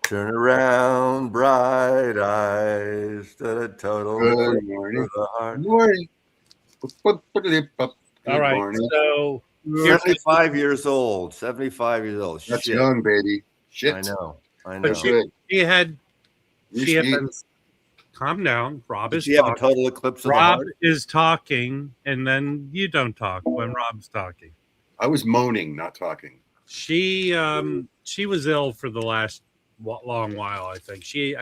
Turn around, bright eyes. The total Good morning. for the heart. Good morning. Good All right, morning. so 75 years old. 75 years old. That's Shit. young, baby. Shit. I know. but Good. she had You been calm down. Rob Did is she have a talking. total eclipse of the Rob heart? is talking, and then you don't talk when Rob's talking. I was moaning, not talking. She was ill for the last long while. I think she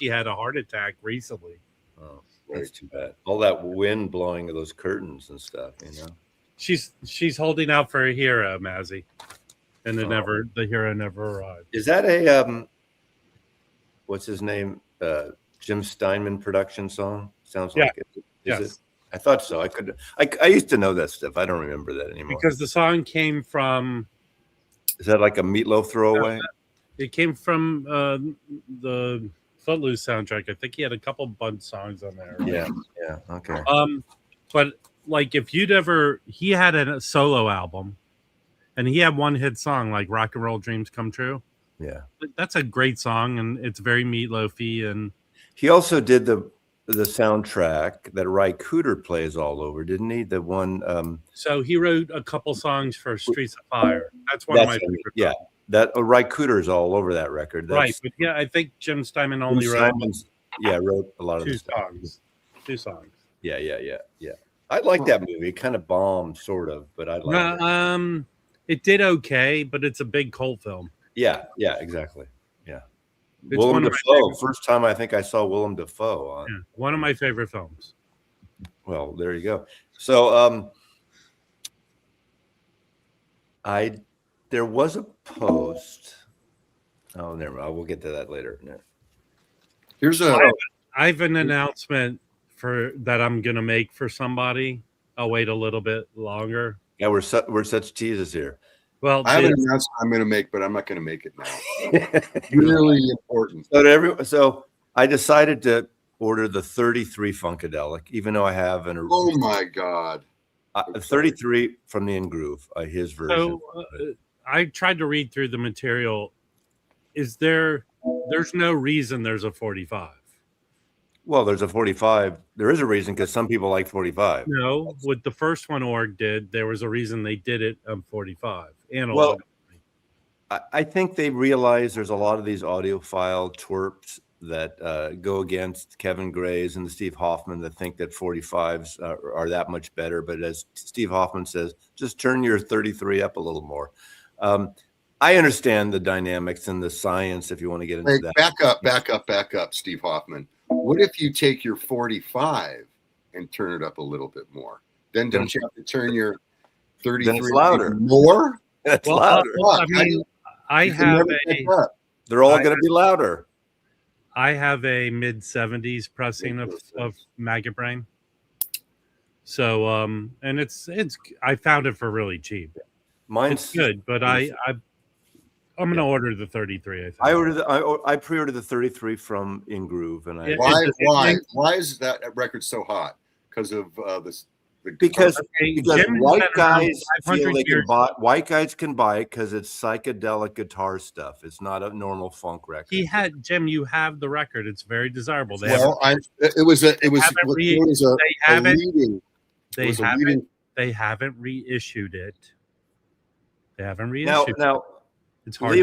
had a heart attack recently. Oh, that's too bad. All that wind blowing of those curtains and stuff, you know. She's holding out for a hero, Mazzy, and the hero never arrived. Is that a what's his name? Jim Steinman production song? Sounds like it. Is it? I thought so. I used to know that stuff. I don't remember that anymore. Because the song came from. Is that like a Meatloaf throwaway? It came from the Footloose soundtrack. I think he had a couple Bud songs on there. Right? Yeah. Okay. But like if he had a solo album, and he had one hit song like "Rock and Roll Dreams Come True." Yeah, that's a great song, and it's very Meatloafy. And he also did the soundtrack that Ry Cooder plays all over, didn't he? The one. So he wrote a couple songs for Streets of Fire. That's one of my favorite. Yeah, that Ry Cooder's all over that record. Right, but yeah, I think Jim Steinman only wrote a lot of two songs. Yeah. I like that movie. It kind of bombed, sort of, but I like it. It did okay, but it's a big cult film. Yeah, exactly. Yeah. It's Willem Dafoe. First time I think I saw Willem Dafoe on one of my favorite films. Well, there you go. So there was a post. Oh, never mind. We'll get to that later. No. I have an announcement that I'm gonna make for somebody. I'll wait a little bit longer. Yeah, we're such teases here. Well, I have an announcement I'm going to make, but I'm not going to make it now. Really important. So I decided to order the 33 Funkadelic, even though I have an. Oh my God! 33 from the In Groove, his version. So I tried to read through the material. There's no reason there's a 45. Well, there's a 45. There is a reason because some people like 45. No, what the first one org did, there was a reason they did it on 45. Well, I think they realize there's a lot of these audiophile twerps that go against Kevin Gray's and the Steve Hoffman that think that 45s are that much better. But as Steve Hoffman says, just turn your 33 up a little more. I understand the dynamics and the science if you want to get into that. Back up, Steve Hoffman. What if you take your 45 and turn it up a little bit more? Then don't you have to turn your 33 louder more? That's louder. I mean, they're all going to be louder. I have a mid 70s pressing of Maggot Brain. So and it's I found it for really cheap. Mine's good, but I'm going to order the 33. I think I pre-ordered the 33 from In Groove, and why is that record so hot? Because of this. Because white guys feel they can buy. White guys can buy it because it's psychedelic guitar stuff. It's not a normal funk record. Jim. You have the record. It's very desirable. They haven't reissued it. They haven't reissued. Now, it's hard.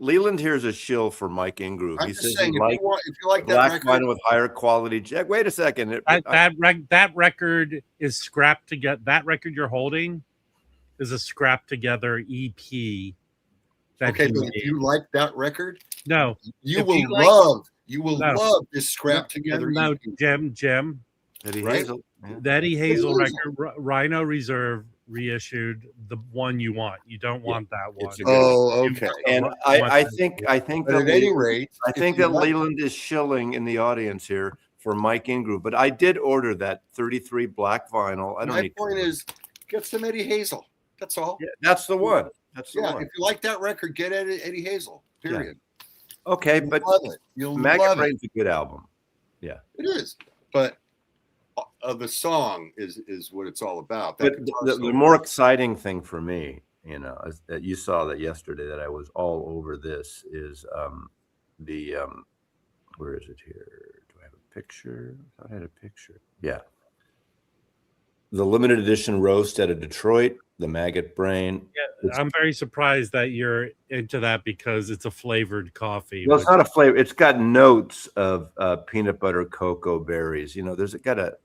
Leland here is a shill for Mike Ingroove. He says if you like that black record, vinyl with higher quality jack. Wait a second. That record is scrapped together. That record you're holding is a scrapped together EP. Okay, but if you like that record, no, you will love this scrapped together. No, EP. Jim. Eddie Hazel record, Rhino Reserve reissued the one you want. You don't want that one. Oh, okay. And I think but at any rate, I think that Leland is shilling in the audience here for Mike Ingroove. But I did order that 33 black vinyl. My point is, get some Eddie Hazel. That's all. Yeah, that's the one. That's the one. If you like that record, get Eddie Hazel. Period. Yeah. Okay, but Maggot Brain's a good album. Yeah, it is. But the song is what it's all about. But the more exciting thing for me you saw that yesterday that I was all over this is the where is it here? Do I have a picture? I thought I had a picture. Yeah. The limited edition roast out of Detroit, the maggot brain. Yeah, I'm very surprised that you're into that because it's a flavored coffee. Well, it's not a flavor. It's got notes of peanut butter, cocoa, berries. There's got a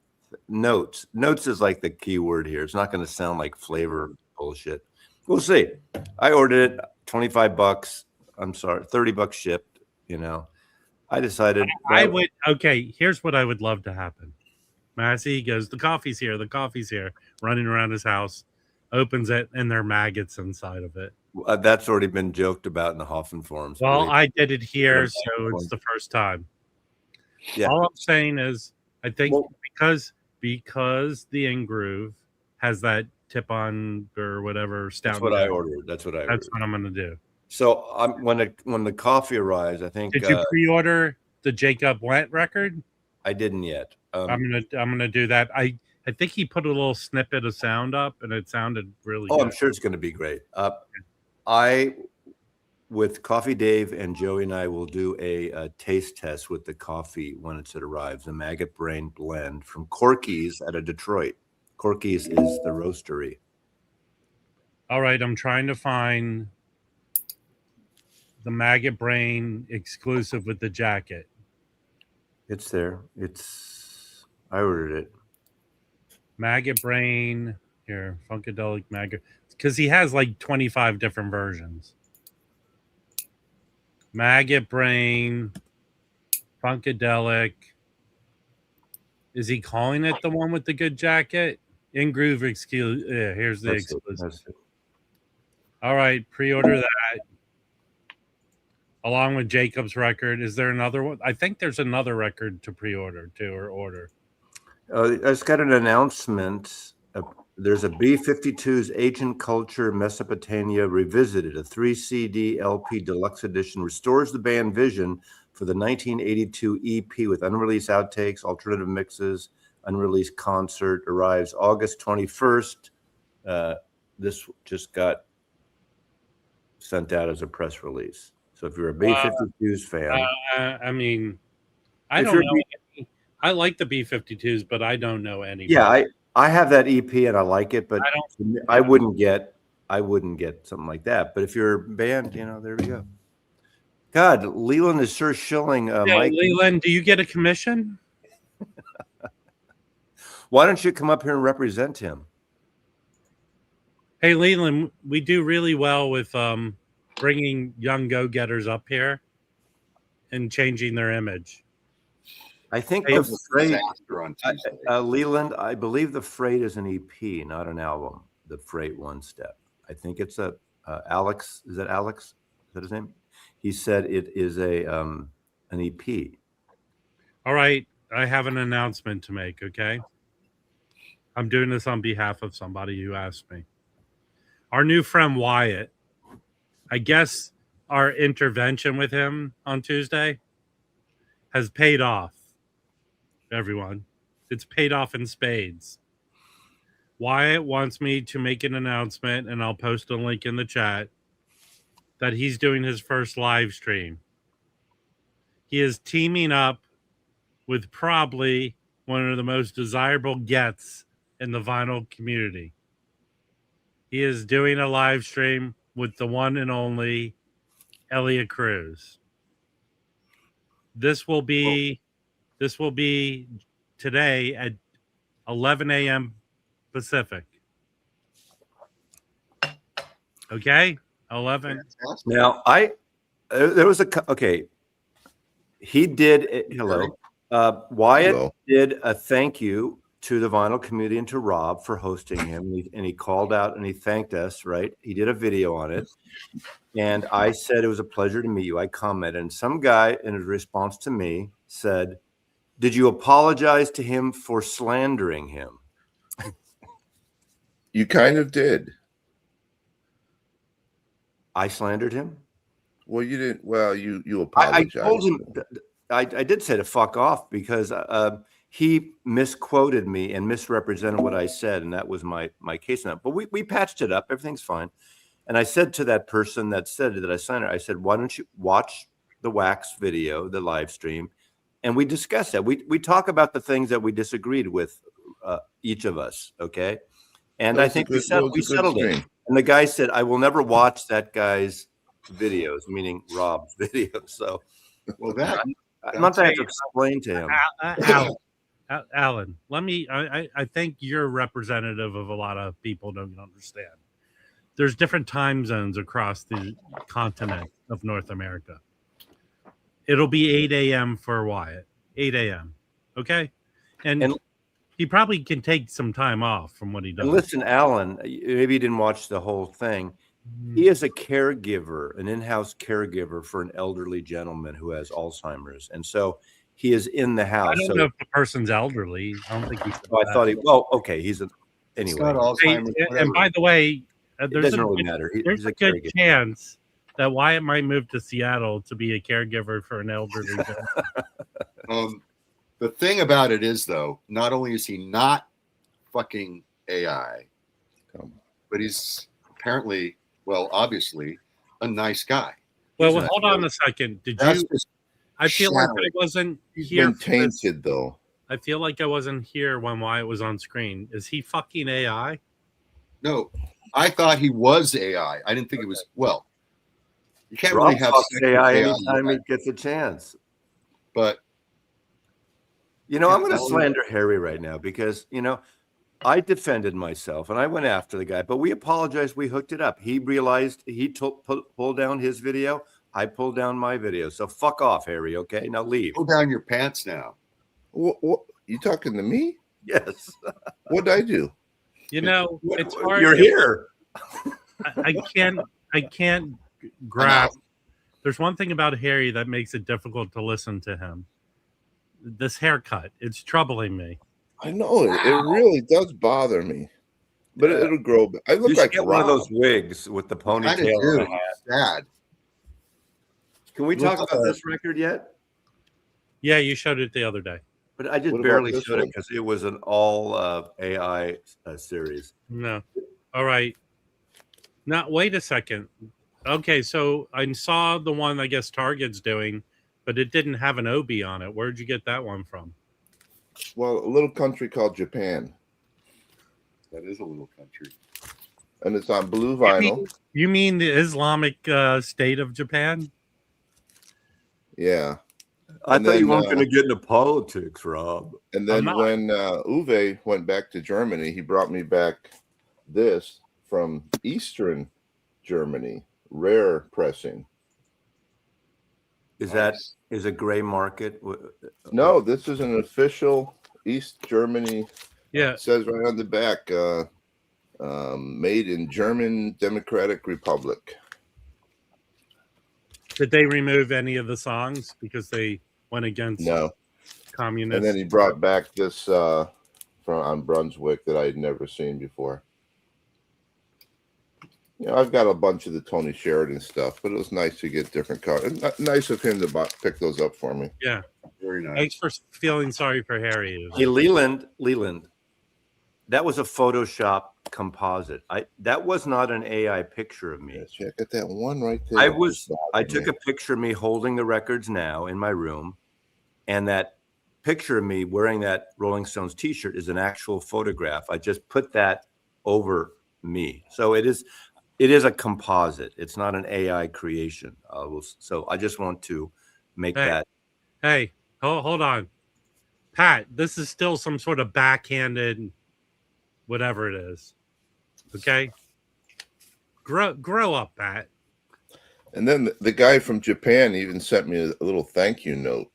notes. Notes is like the key word here. It's not going to sound like flavor bullshit. We'll see. I ordered it, $25. I'm sorry, $30 shipped. I decided Okay, here's what I would love to happen. Massey goes, the coffee's here, running around his house, opens it, and there are maggots inside of it. That's already been joked about in the Hoffman forums. Well, I did it here, so it's the first time. Yeah. All I'm saying is, I think because the In-Groove has that tip-on or whatever stout. That's what I ordered. That's what I'm going to do. So when the coffee arrives, I think. Did you pre-order the Jacob Went record? I didn't yet. I'm gonna do that. I think he put a little snippet of sound up, and it sounded really good. I'm sure it's going to be great. With Coffee Dave and Joey and I will do a taste test with the coffee when it arrives. A Maggot Brain blend from Corky's out of Detroit. Corky's is the roastery. All right, I'm trying to find the Maggot Brain exclusive with the jacket. It's there. I ordered it. Maggot Brain here, Funkadelic Maggot, because he has like 25 different versions. Maggot Brain, Funkadelic. Is he calling it the one with the good jacket? In-Groove exclusive. Yeah, here's the exclusive. All right, pre-order that. Along with Jacob's record. Is there another one? I think there's another record to pre-order too, or order. It's got an announcement. There's a B-52's Ancient Culture Mesopotamia Revisited, a 3 CD LP deluxe edition, restores the band vision for the 1982 EP with unreleased outtakes, alternative mixes, unreleased concert, arrives August 21st. This just got sent out as a press release. So if you're a B-52s fan, I don't know. I like the B-52s, but I don't know any. Yeah, I have that EP and I like it, but I wouldn't get something like that. But if you're a band, there we go. God, Leland is sure shilling. Mike. Leland, do you get a commission? Why don't you come up here and represent him? Hey, Leland, we do really well with bringing young go-getters up here and changing their image. I think the Freight, Leland, I believe the Freight is an EP, not an album. The Freight One Step. I think it's Alex. Is that Alex? Is that his name? He said it is an EP. All right, I have an announcement to make. Okay, I'm doing this on behalf of somebody who asked me. Our new friend Wyatt. I guess our intervention with him on Tuesday has paid off. Everyone, it's paid off in spades. Wyatt wants me to make an announcement, and I'll post a link in the chat, that he's doing his first live stream. He is teaming up with probably one of the most desirable gets in the vinyl community. He is doing a live stream with the one and only Elliot Cruz. This will be today at 11 a.m. Pacific. Okay, 11. Now there was he did hello. Wyatt hello. Did a thank you to the vinyl community and to Rob for hosting him, and he called out and he thanked us. Right, he did a video on it, and I said it was a pleasure to meet you. I commented, and some guy in his response to me said, "Did you apologize to him for slandering him?" You kind of did. I slandered him? Well, you didn't. Well, you apologized. I told him. I did say to fuck off because he misquoted me and misrepresented what I said, and that was my case on that. But we patched it up. Everything's fine. And I said to that person that said it, that I signed it, I said, why don't you watch the Wax video, the live stream, and we discuss that. We talk about the things that we disagreed with, each of us, okay? And I think we settled it. And the guy said, I will never watch that guy's videos, meaning Rob's videos. So, Well, I'm not going to explain to him. Alan, let me. I think you're representative of a lot of people don't understand. There's different time zones across the continent of North America. It'll be 8 a.m. for Wyatt. 8 a.m. Okay, and he probably can take some time off from what he does. And listen, Alan, maybe you didn't watch the whole thing. He is a caregiver, an in-house caregiver for an elderly gentleman who has Alzheimer's, and so he is in the house. I don't know if the person's elderly. I don't think he's. I thought he. Well, okay, he's a. Anyway, it's not Alzheimer's. And by the way, it doesn't really matter. There's a good chance that Wyatt might move to Seattle to be a caregiver for an elderly gentleman. The thing about it is, though, not only is he not fucking AI, but he's apparently, well, obviously, a nice guy. Well, hold on a second. Did you? I feel like I wasn't here. He's been tainted, though. I feel like I wasn't here when Wyatt was on screen. Is he fucking AI? No, I thought he was AI. I didn't think it was. Well, you can't Rob really have AI anytime he gets a chance. But I'm going to slander Harry right now because I defended myself and I went after the guy, but we apologized. We hooked it up. He realized he pulled down his video. I pulled down my video. So fuck off, Harry. Okay, now leave. Pull down your pants now. What you talking to me? Yes. What did I do? It's hard. You're here. I can't grasp. There's one thing about Harry that makes it difficult to listen to him. This haircut, it's troubling me. I know it really does bother me, but it'll grow. I look like get one of those wigs with the ponytail. Sad. Can we talk about this record yet? Yeah, you showed it the other day, but I just barely showed it because it was an all AI series. No, all right. Now wait a second. Okay, so I saw the one I guess Target's doing, but it didn't have an Obi on it. Where'd you get that one from? Well, a little country called Japan. That is a little country. And it's on blue vinyl. You mean the Islamic state of Japan? Yeah. I thought you weren't going to get into politics, Rob. And then when Uwe went back to Germany, he brought me back this from Eastern Germany, rare pressing. Is that a gray market? No, this is an official East Germany. Yeah, it says right on the back, made in German Democratic Republic. Did they remove any of the songs because they went against communists? And then he brought back this on Brunswick that I had never seen before. I've got a bunch of the Tony Sheridan stuff, but it was nice to get different colors. Nice of him to pick those up for me. Yeah, very nice. Thanks for feeling sorry for Harry. Hey, Leland, that was a Photoshop composite. That was not an AI picture of me. Check out that one right there. I took a picture of me holding the records now in my room, and that picture of me wearing that Rolling Stones T-shirt is an actual photograph. I just put that over me, so it is a composite. It's not an AI creation. So I just want to make that. Hey, hold on, Pat. This is still some sort of backhanded, whatever it is. Okay, grow up, Pat. And then the guy from Japan even sent me a little thank you note.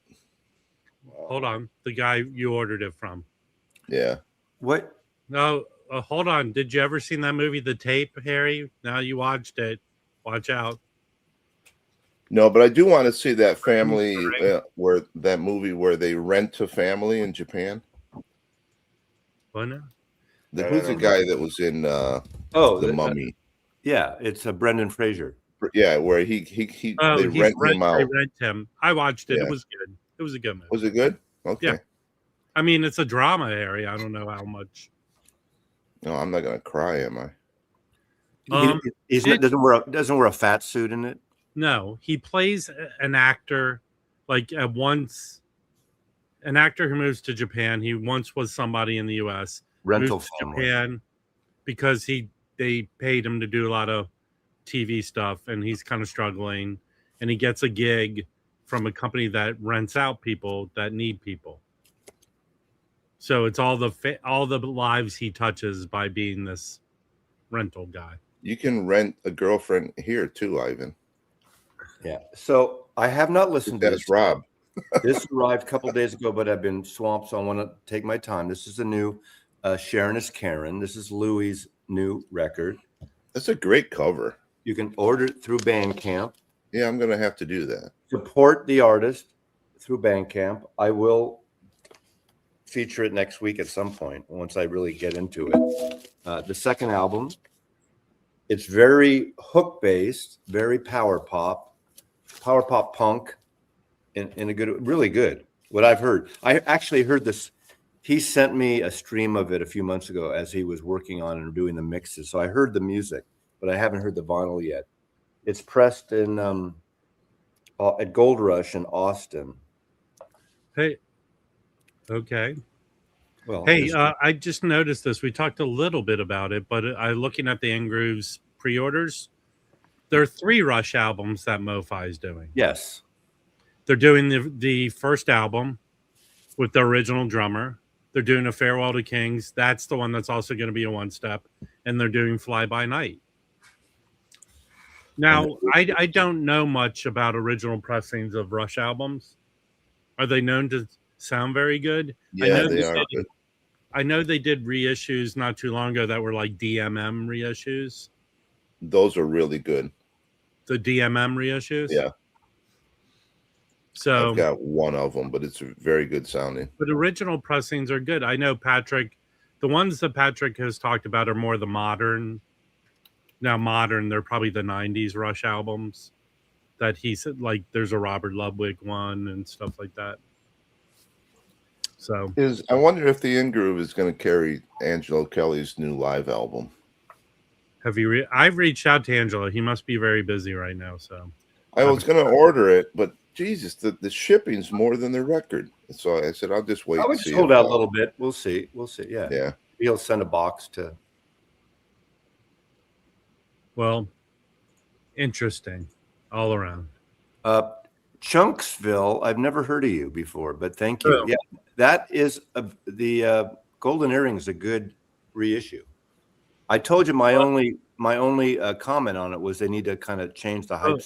Hold on, the guy you ordered it from. Yeah. What? No. Hold on. Did you ever seen that movie, The Tape, Harry? Now you watched it. Watch out. No, but I do want to see that family where that movie where they rent a family in Japan. What now? Who's the guy that was in The Mummy? Yeah, it's Brendan Fraser. Yeah, where they rent him out. They rent him. I watched it. Yeah. It was good. It was a good movie. Was it good? Okay. Yeah. I mean, it's a drama, Harry. I don't know how much. No, I'm not gonna cry, am I? Doesn't wear a fat suit in it. No, he plays an actor, like an actor who moves to Japan. He once was somebody in the U.S. Rental moves to family. Japan because they paid him to do a lot of TV stuff, and he's kind of struggling. And he gets a gig from a company that rents out people that need people. So it's all the lives he touches by being this rental guy. You can rent a girlfriend here too, Ivan. Yeah. So I have not listened to That's this. Rob. This arrived a couple of days ago, but I've been swamped, so I want to take my time. This is the new Sharon is Karen. This is Louis' new record. That's a great cover. You can order it through Bandcamp. Yeah, I'm gonna have to do that. Support the artist through Bandcamp. I will feature it next week at some point once I really get into it. The second album, it's very hook based, very power pop punk, in a good, really good. What I've heard, I actually heard this. He sent me a stream of it a few months ago as he was working on and doing the mixes. So I heard the music, but I haven't heard the vinyl yet. It's pressed in at Gold Rush in Austin. Hey, okay. Well, Hey, I just noticed this. We talked a little bit about it, but looking at the Ingrooves pre-orders, there are 3 Rush albums that MoFi is doing. yes. They're doing the first album with the original drummer. They're doing a Farewell to Kings. That's the one that's also going to be a one-step. And they're doing Fly By Night. Now, I don't know much about original pressings of Rush albums. Are they known to sound very good? Yeah, they are good. I know they did reissues not too long ago that were like DMM reissues. Those are really good. The DMM reissues? Yeah. So I've got one of them, but it's very good sounding. But original pressings are good. I know Patrick, the ones that Patrick has talked about are more the modern. Now modern, they're probably the 90s Rush albums that he said, like there's a Robert Ludwig one and stuff like that. So I wonder if the In-Groove is going to carry Angelo Kelly's new live album. have you I've reached out to Angelo. He must be very busy right now. So I was going to order it, but Jesus, the shipping's more than the record. So I said, I'll just wait. I would just hold out a little bit. We'll see. Yeah. Yeah. He'll send a box to. Well, interesting all around. Chunksville, I've never heard of you before, but thank you. Oh. Yeah, that is the Golden Earring is a good reissue. I told you my only comment on it was they need to kind of change the hype.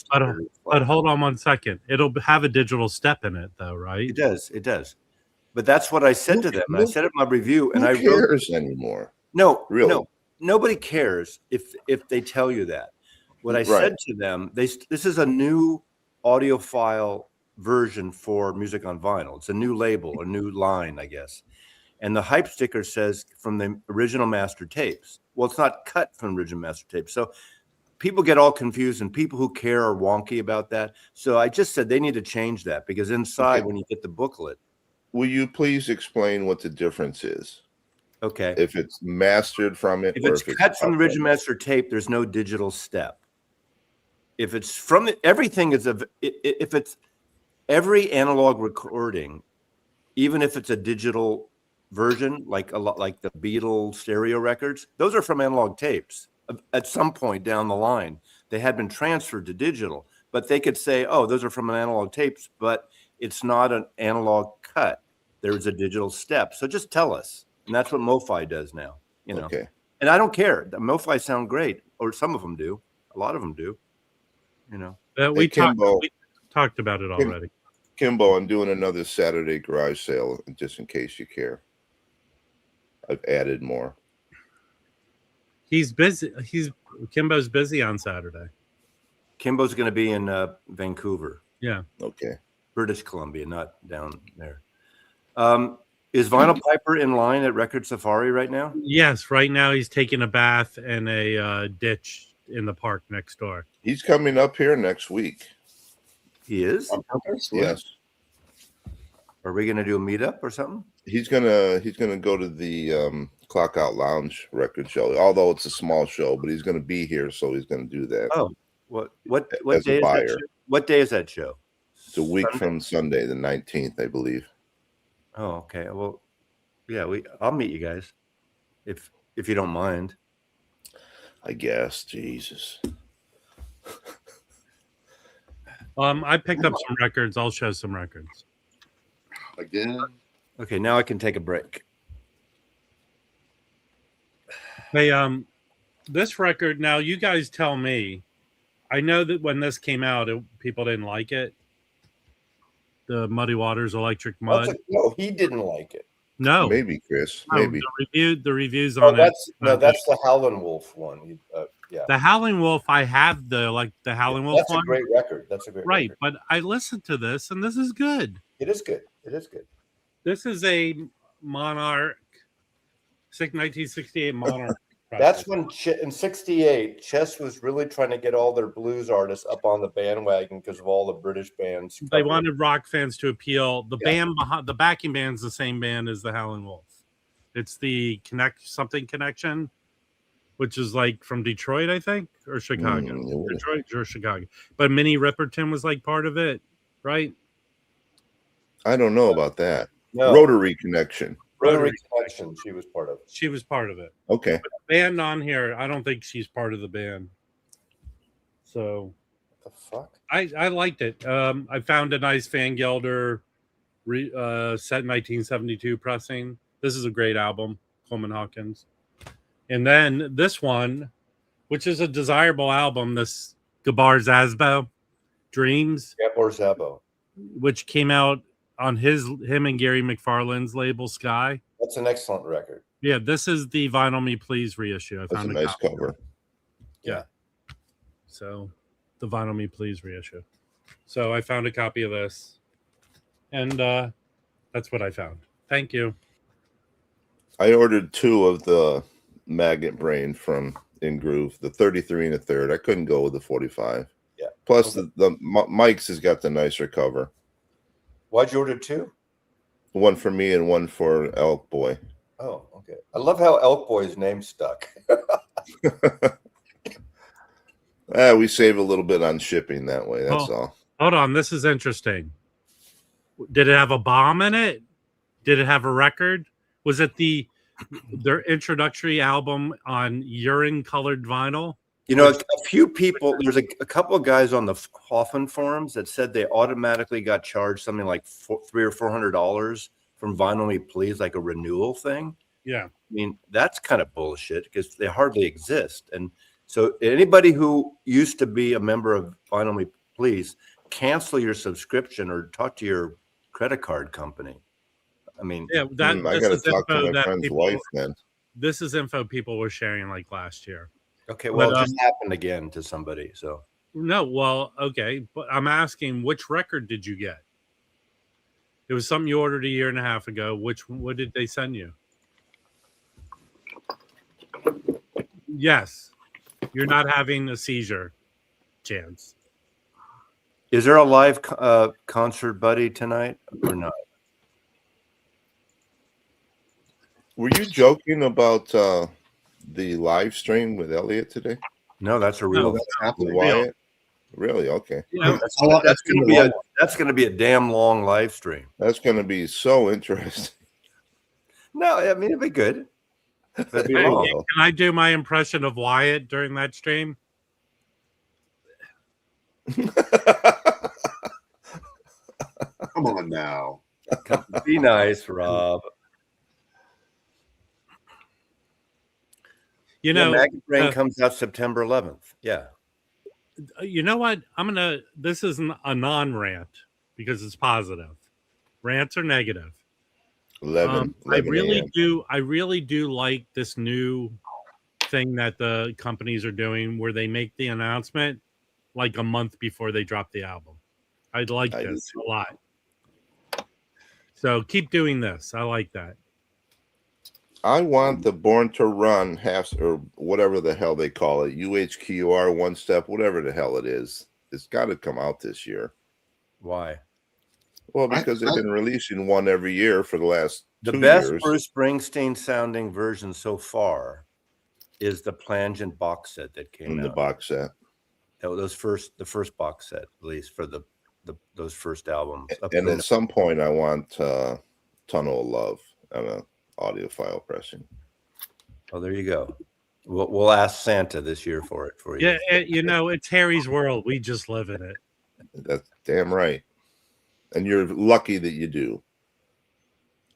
But hold on one second. It'll have a digital step in it, though, right? It does. But that's what I said to them. And I said it in my review, and I wrote. Who cares anymore? No, really, no, nobody cares if they tell you that. What I said to them, this is a new audiophile version for music on vinyl. It's a new label, a new line, I guess. And the hype sticker says from the original master tapes. Well, it's not cut from the original master tapes. So people get all confused, and people who care are wonky about that. So I just said they need to change that, because inside, when you get the booklet. Will you please explain what the difference is? Okay. If it's mastered from it, if it's cut from the original master tape, there's no digital step. If it's from everything is if it's every analog recording, even if it's a digital version, like a lot like the Beatles stereo records, those are from analog tapes. At some point down the line, they had been transferred to digital, but they could say, "Oh, those are from an analog tapes," but it's not an analog cut. There's a digital step. So just tell us, and that's what MoFi does now. You know, okay. And I don't care. The MoFi sound great, or some of them do. A lot of them do. You know, we talked about it already. Kimbo, I'm doing another Saturday garage sale, just in case you care. I've added more. He's busy. Kimbo's busy on Saturday. Kimbo's going to be in Vancouver. Yeah. Okay. British Columbia, not down there. Is Vinyl Piper in line at Record Safari right now? Yes, right now he's taking a bath in a ditch in the park next door. He's coming up here next week. He is? On purpose? Yes. Are we going to do a meetup or something? He's gonna go to the Clock Out Lounge record show. Although it's a small show, but he's gonna be here, so he's gonna do that. Oh, what As a day is that buyer. show? What day is that show? It's a week Sunday? from Sunday, the 19th, I believe. Oh, okay. Well, yeah, I'll meet you guys if you don't mind. I guess. Jesus. I picked up some records. I'll show some records. Again, Okay, now I can take a break. Hey, this record. Now, you guys tell me. I know that when this came out, people didn't like it. The Muddy Waters Electric Mud. No, he didn't like it. No, Maybe, Chris. no, Maybe. the reviews Oh, on it. that's the Howlin' Wolf one. Yeah, The Howling Wolf. I have the Howling Wolf that's one. a great record. That's a great Right, record. but I listened to this, and this is good. It is good. It is good. This is a Monarch, 1968 Monarch. That's when in '68, Chess was really trying to get all their blues artists up on the bandwagon because of all the British bands. They wanted rock fans to appeal. The Yeah. band behind the backing band's the same band as the Howling Wolf. It's the Connection, which is like from Detroit, I think, or Chicago. Mm, Detroit or Chicago. But Minnie Riperton was like part of it, right? I don't know about that. No, Rotary Connection. Rotary Connection. She was part of it. She was part of it. Okay. Band on here, I don't think she's part of the band. So What the fuck? I liked it. I found a nice Van Gelder set 1972 pressing. This is a great album, Coleman Hawkins. And then this one, which is a desirable album, this Gabar Zazbo, Dreams, Yeah, or Zabo. which came out on him and Gary McFarlane's label Sky. That's an excellent record. Yeah, this is the Vinyl Me Please reissue. I That's a found nice copy. cover. Yeah. So the Vinyl Me Please reissue. So I found a copy of this. And that's what I found. Thank you. I ordered 2 of the Maggot Brain from In Groove, the 33 and a third. I couldn't go with the 45. Yeah. Plus, the Mike's has got the nicer cover. Why'd you order 2? One for me and one for Elk Boy. Oh, okay. I love how Elk Boy's name stuck. We save a little bit on shipping that way. That's all. Hold on. This is interesting. Did it have a bomb in it? Did it have a record? Was it their introductory album on urine colored vinyl? You know, a few people, there's a couple of guys on the Hoffman forums that said they automatically got charged something like $300 or $400 from Vinyl Me Please, like a renewal thing. Yeah. I mean, that's kind of bullshit because they hardly exist. And so anybody who used to be a member of Vinyl Me Please, cancel your subscription or talk to your credit card company. I mean, Yeah, I got to talk to my friend's wife then. This is info people were sharing like last year. okay, well, But, it just happened again to somebody. So No, well, okay, but I'm asking, which record did you get? It was something you ordered a year and a half ago. What did they send you? Yes, you're not having a seizure chance. is there a live concert, buddy, tonight or not? Were you joking about the live stream with Elliot today? No, that's a real. No, that's happening. Wyatt? Really? Okay. Yeah, That's going to be a damn long live stream. That's going to be so interesting. No, I mean it'd be good. That'd be Hey, long. can I do my impression of Wyatt during that stream? come on now. Be nice, Rob. You know, Maggot Brain comes out September 11th. Yeah. you know what? This is a non-rant because it's positive. Rants are negative. 11 I really a.m. do. I really do like this new thing that the companies are doing, where they make the announcement like a month before they drop the album. I like I do this too. a lot. So keep doing this. I like that. I want the Born to Run or whatever the hell they call it, UHQR One Step, whatever the hell it is. It's got to come out this year. Why? Well, because they've been releasing one every year for the last The 2 best years. Bruce Springsteen sounding version so far is the Plangent box set that came In out. the box set. The first box set, at least for those first albums. And at some point, I want Tunnel of Love on an audiophile pressing. Oh, there you go. We'll ask Santa this year for you. Yeah, it's Harry's world. We just live in it. That's damn right. And you're lucky that you do.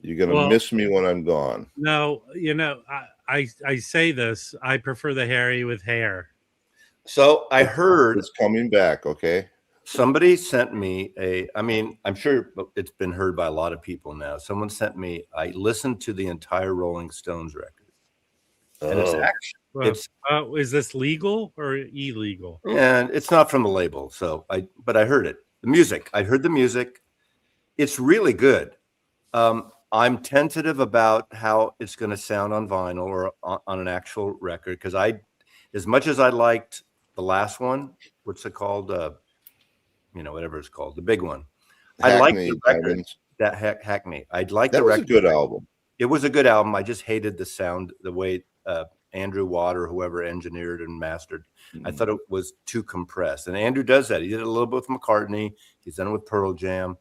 You're gonna miss me when I'm gone. No, I say this. I prefer the Harry with hair. So I heard it's coming back. Okay. Somebody sent me I'm sure it's been heard by a lot of people now. Someone sent me, I listened to the entire Rolling Stones record. And it's actually, is this legal or illegal? And it's not from the label. But I heard it. I heard the music. It's really good. I'm tentative about how it's going to sound on vinyl or on an actual record. Because as much as I liked the last one, what's it called? Whatever it's called, the big one. Hackney, I like the record. Diamonds. That Hackney. I'd like that the was record. A good album. It was a good album. I just hated the sound, the way Andrew Watt or whoever engineered and mastered. Mm-hmm. I thought it was too compressed. And Andrew does that. He did it a little bit with McCartney. He's done it with Pearl Jam.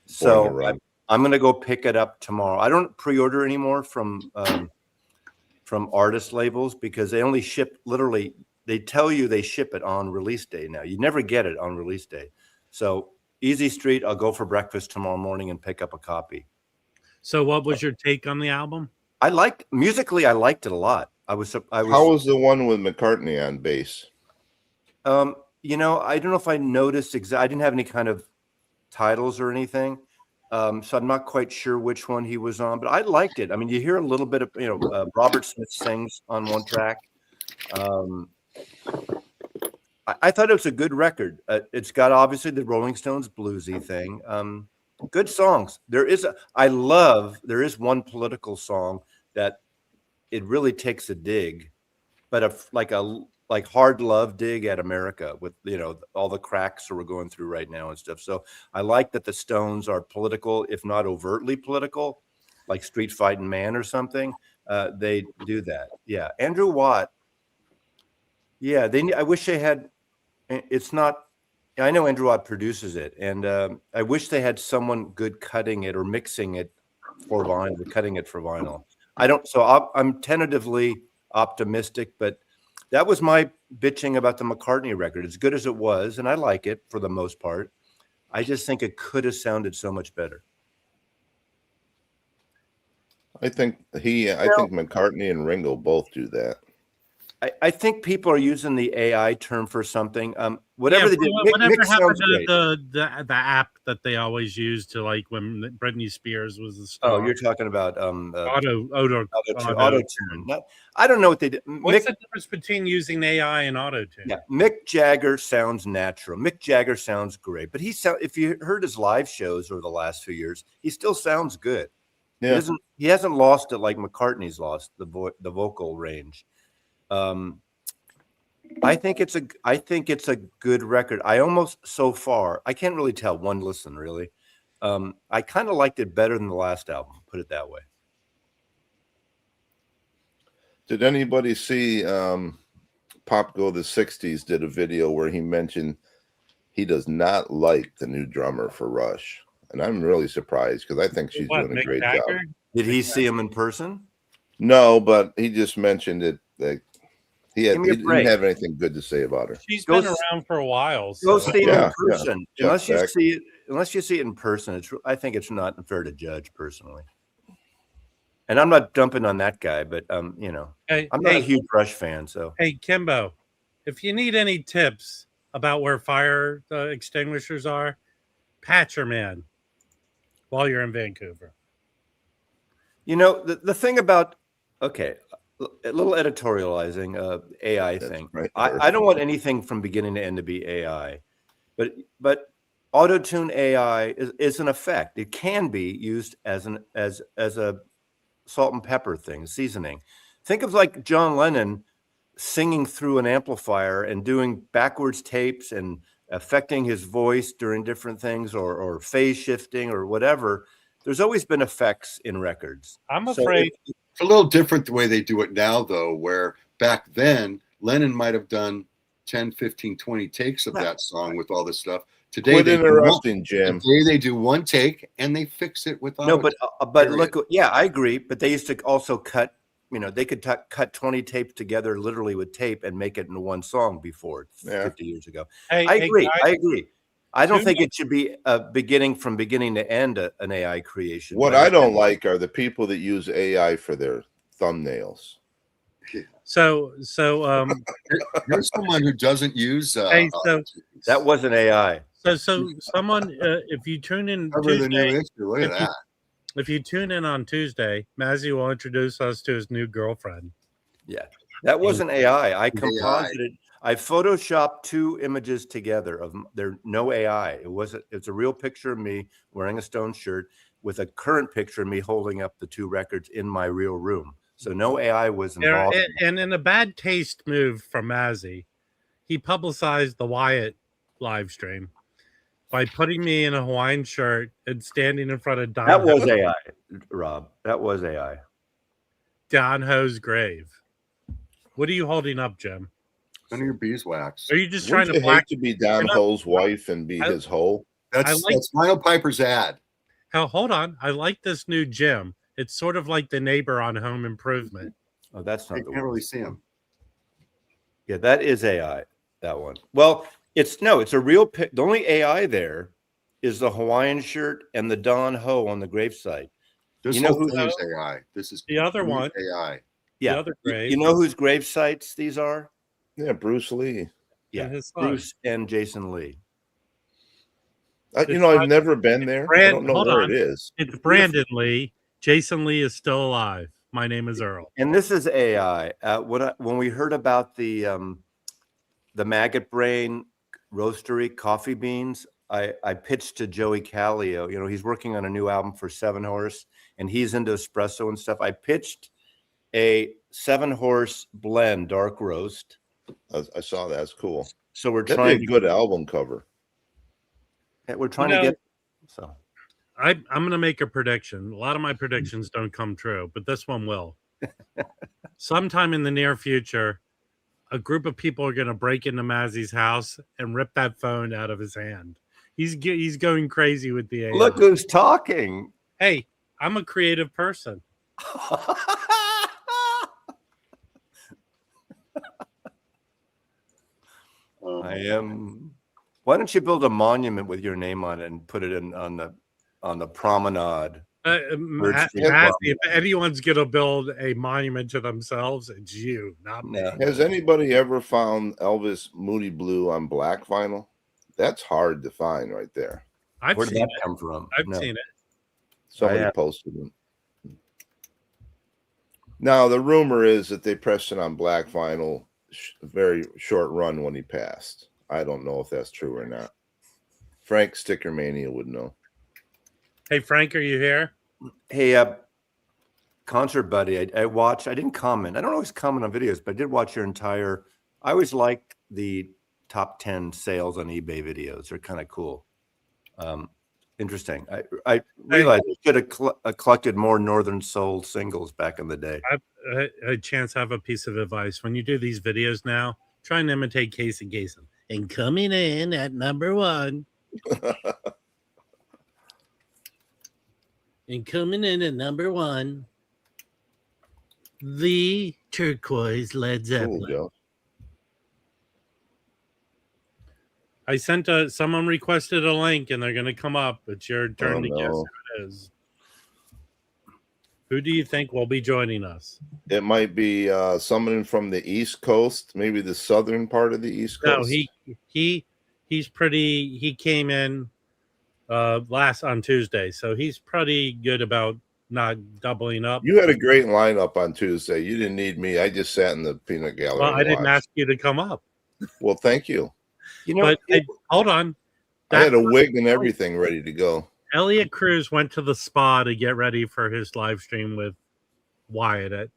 So I'm going to go pick it up tomorrow. I don't pre-order anymore from artist labels because they only ship literally. They tell you they ship it on release day now. You never get it on release day. So Easy Street, I'll go for breakfast tomorrow morning and pick up a copy. So what was your take on the album? Musically, I liked it a lot. I was. How was the one with McCartney on bass? I don't know if I noticed I didn't have any kind of titles or anything. So I'm not quite sure which one he was on, but I liked it. I mean, you hear a little bit of, Robert Smith sings on one track. I thought it was a good record. It's got obviously the Rolling Stones bluesy thing. Good songs. There is one political song that it really takes a dig, but like hard love dig at America with, all the cracks that we're going through right now and stuff. So I like that the Stones are political, if not overtly political, like Street Fighting Man or something. They do that. Yeah. Andrew Watt. Yeah. I wish they had, it's not, I know Andrew Watt produces it, and I wish they had someone good cutting it or mixing it for vinyl, cutting it for vinyl. I'm tentatively optimistic, but that was my bitching about the McCartney record. As good as it was, and I like it for the most part, I just think it could have sounded so much better. I think McCartney and Ringo both do that. I think people are using the AI term for something. Whatever they did, whatever happened to the app that they always use to, like, when Britney Spears was the star? Oh, you're talking about auto-tune. I don't know what they did. What's the difference between using AI and auto-tune? Yeah, Mick Jagger sounds natural. Mick Jagger sounds great, but if you heard his live shows over the last few years, he still sounds good. Yeah. He hasn't lost it like McCartney's lost the vocal range. I think it's a good record. So far, I can't really tell one listen really. I kind of liked it better than the last album, put it that way. Did anybody see Pop Go the 60s did a video where he mentioned he does not like the new drummer for Rush? And I'm really surprised because I think she's doing a great job. Did he see him in person? No, but he just mentioned it. He didn't have anything good to say about her. She's been around for a while. So. Go see her in person. Yeah. Unless you see it in person, I think it's not fair to judge personally. And I'm not dumping on that guy, but I'm not a huge Rush fan. So hey, Kimbo, if you need any tips about where fire extinguishers are, patch your man while you're in Vancouver. The thing about a little editorializing AI thing. Right. I don't want anything from beginning to end to be AI, but auto-tune AI is an effect. It can be used as a salt and pepper thing, seasoning. Think of like John Lennon singing through an amplifier and doing backwards tapes and affecting his voice during different things or phase shifting or whatever, there's always been effects in records. I'm So afraid It's a little different the way they do it now, though, where back then Lennon might have done 10, 15, 20 takes of that song with all this stuff. Today, Quit they interrupting, Jim. today they do one take and they fix it with no, but period. look, yeah, I agree. But they used to also cut. They could cut 20 tapes together literally with tape and make it into one song before 50 years ago. Hey, I agree. guys, I agree. I don't tune think it should be beginning from beginning to end an AI creation. What but I don't like are the people that use AI for their thumbnails. so Here's someone who doesn't use. hey, so that wasn't AI. so someone if you tune in cover the new Tuesday, issue. Look at that. if you tune in on Tuesday, Mazzy will introduce us to his new girlfriend. Yeah, that wasn't AI. I composited. I photoshopped 2 images together of there. No AI. It's a real picture of me wearing a Stone shirt with a current picture of me holding up the 2 records in my real room. So no AI was involved. And in a bad taste move from Mazzy, he publicized the Wyatt live stream by putting me in a Hawaiian shirt and standing in front of That was AI, Rob. That was AI. Don Ho's grave. What are you holding up, Jim? None of your beeswax. Are you just Wouldn't trying to you black? hate to be Don Ho's wife and be his hoe? That's like- that's Lionel Piper's ad. Hell, hold on. I like this new Jim. It's sort of like the neighbor on Home Improvement. Oh, that's You not the can't one. really see him. Yeah, that is AI. That one. Well, it's a real pic. The only AI there is the Hawaiian shirt and the Don Ho on the gravesite. This You know whole who- thing is AI. This is The other one, AI. Yeah. the other grave, You know whose grave sites these are? Yeah, Bruce Lee. Yeah, and his son. Bruce and Jason Lee. I've never been there. I don't know hold where on. it is. It's Brandon Lee. Jason Lee is still alive. My name is Earl. And this is AI. When we heard about the maggot brain roastery coffee beans, I pitched to Joey Callio. He's working on a new album for 7 Horse, and he's into espresso and stuff. I pitched a 7 Horse blend dark roast. I saw that. It's cool. So we're That'd trying be a good album cover. We're trying to get. So I'm going to make a prediction. A lot of my predictions don't come true, but this one will. Sometime in the near future, a group of people are going to break into Mazzy's house and rip that phone out of his hand. He's going crazy with the AI. look who's talking. Hey, I'm a creative person. I am. Why don't you build a monument with your name on it and put it in on the promenade? Mazzy, if anyone's going to build a monument to themselves, it's you, not me. No. Has anybody ever found Elvis Moody Blue on black vinyl? That's hard to find right there. I've Where did seen that it. come from? I've No. seen it. Somebody have. posted it. Now the rumor is that they pressed it on black vinyl, very short run when he passed. I don't know if that's true or not. Frank Stickermania would know. Hey, Frank, are you here? Hey, concert buddy, I watched. I didn't comment. I don't always comment on videos, but I did watch your entire. I always like the top 10 sales on eBay videos. They're kind of cool. Interesting. I realized I should have collected more Northern Soul singles back in the day. A chance to have a piece of advice. When you do these videos now, try and imitate Casey Kasem. And coming in at number 1. And coming in at number 1, the turquoise Led Zeppelin. Cool, Joe. I sent someone requested a link and they're going to come up. It's your turn to guess who it is. Who do you think will be joining us? It might be someone from the East Coast, maybe the southern part of the East Coast. No, he's pretty. He came in last on Tuesday, so he's pretty good about not doubling up. You had a great lineup on Tuesday. You didn't need me. I just sat in the peanut gallery. Well, and I didn't watched. ask you to come up. Well, thank you. But hey, hold on. I had a wig and everything ready to go. Elliot Cruz went to the spa to get ready for his live stream with Wyatt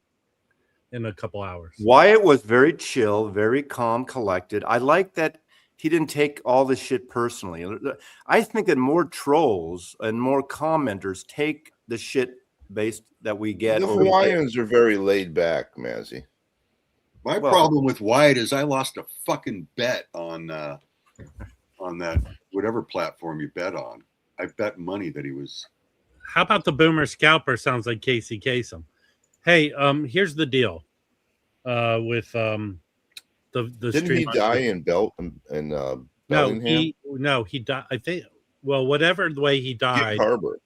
in a couple hours. Wyatt was very chill, very calm, collected. I like that he didn't take all this shit personally. I think that more trolls and more commenters take the shit based that we get. The Hawaiians are very laid back, Mazzy. My problem with Wyatt is I lost a fucking bet on that whatever platform you bet on. I bet money that he was. How about the Boomer Scalper? Sounds like Casey Kasem. Hey, here's the deal. With the Didn't he die in Bellingham? No, he died. I think. Well, whatever the way he died, Harbor.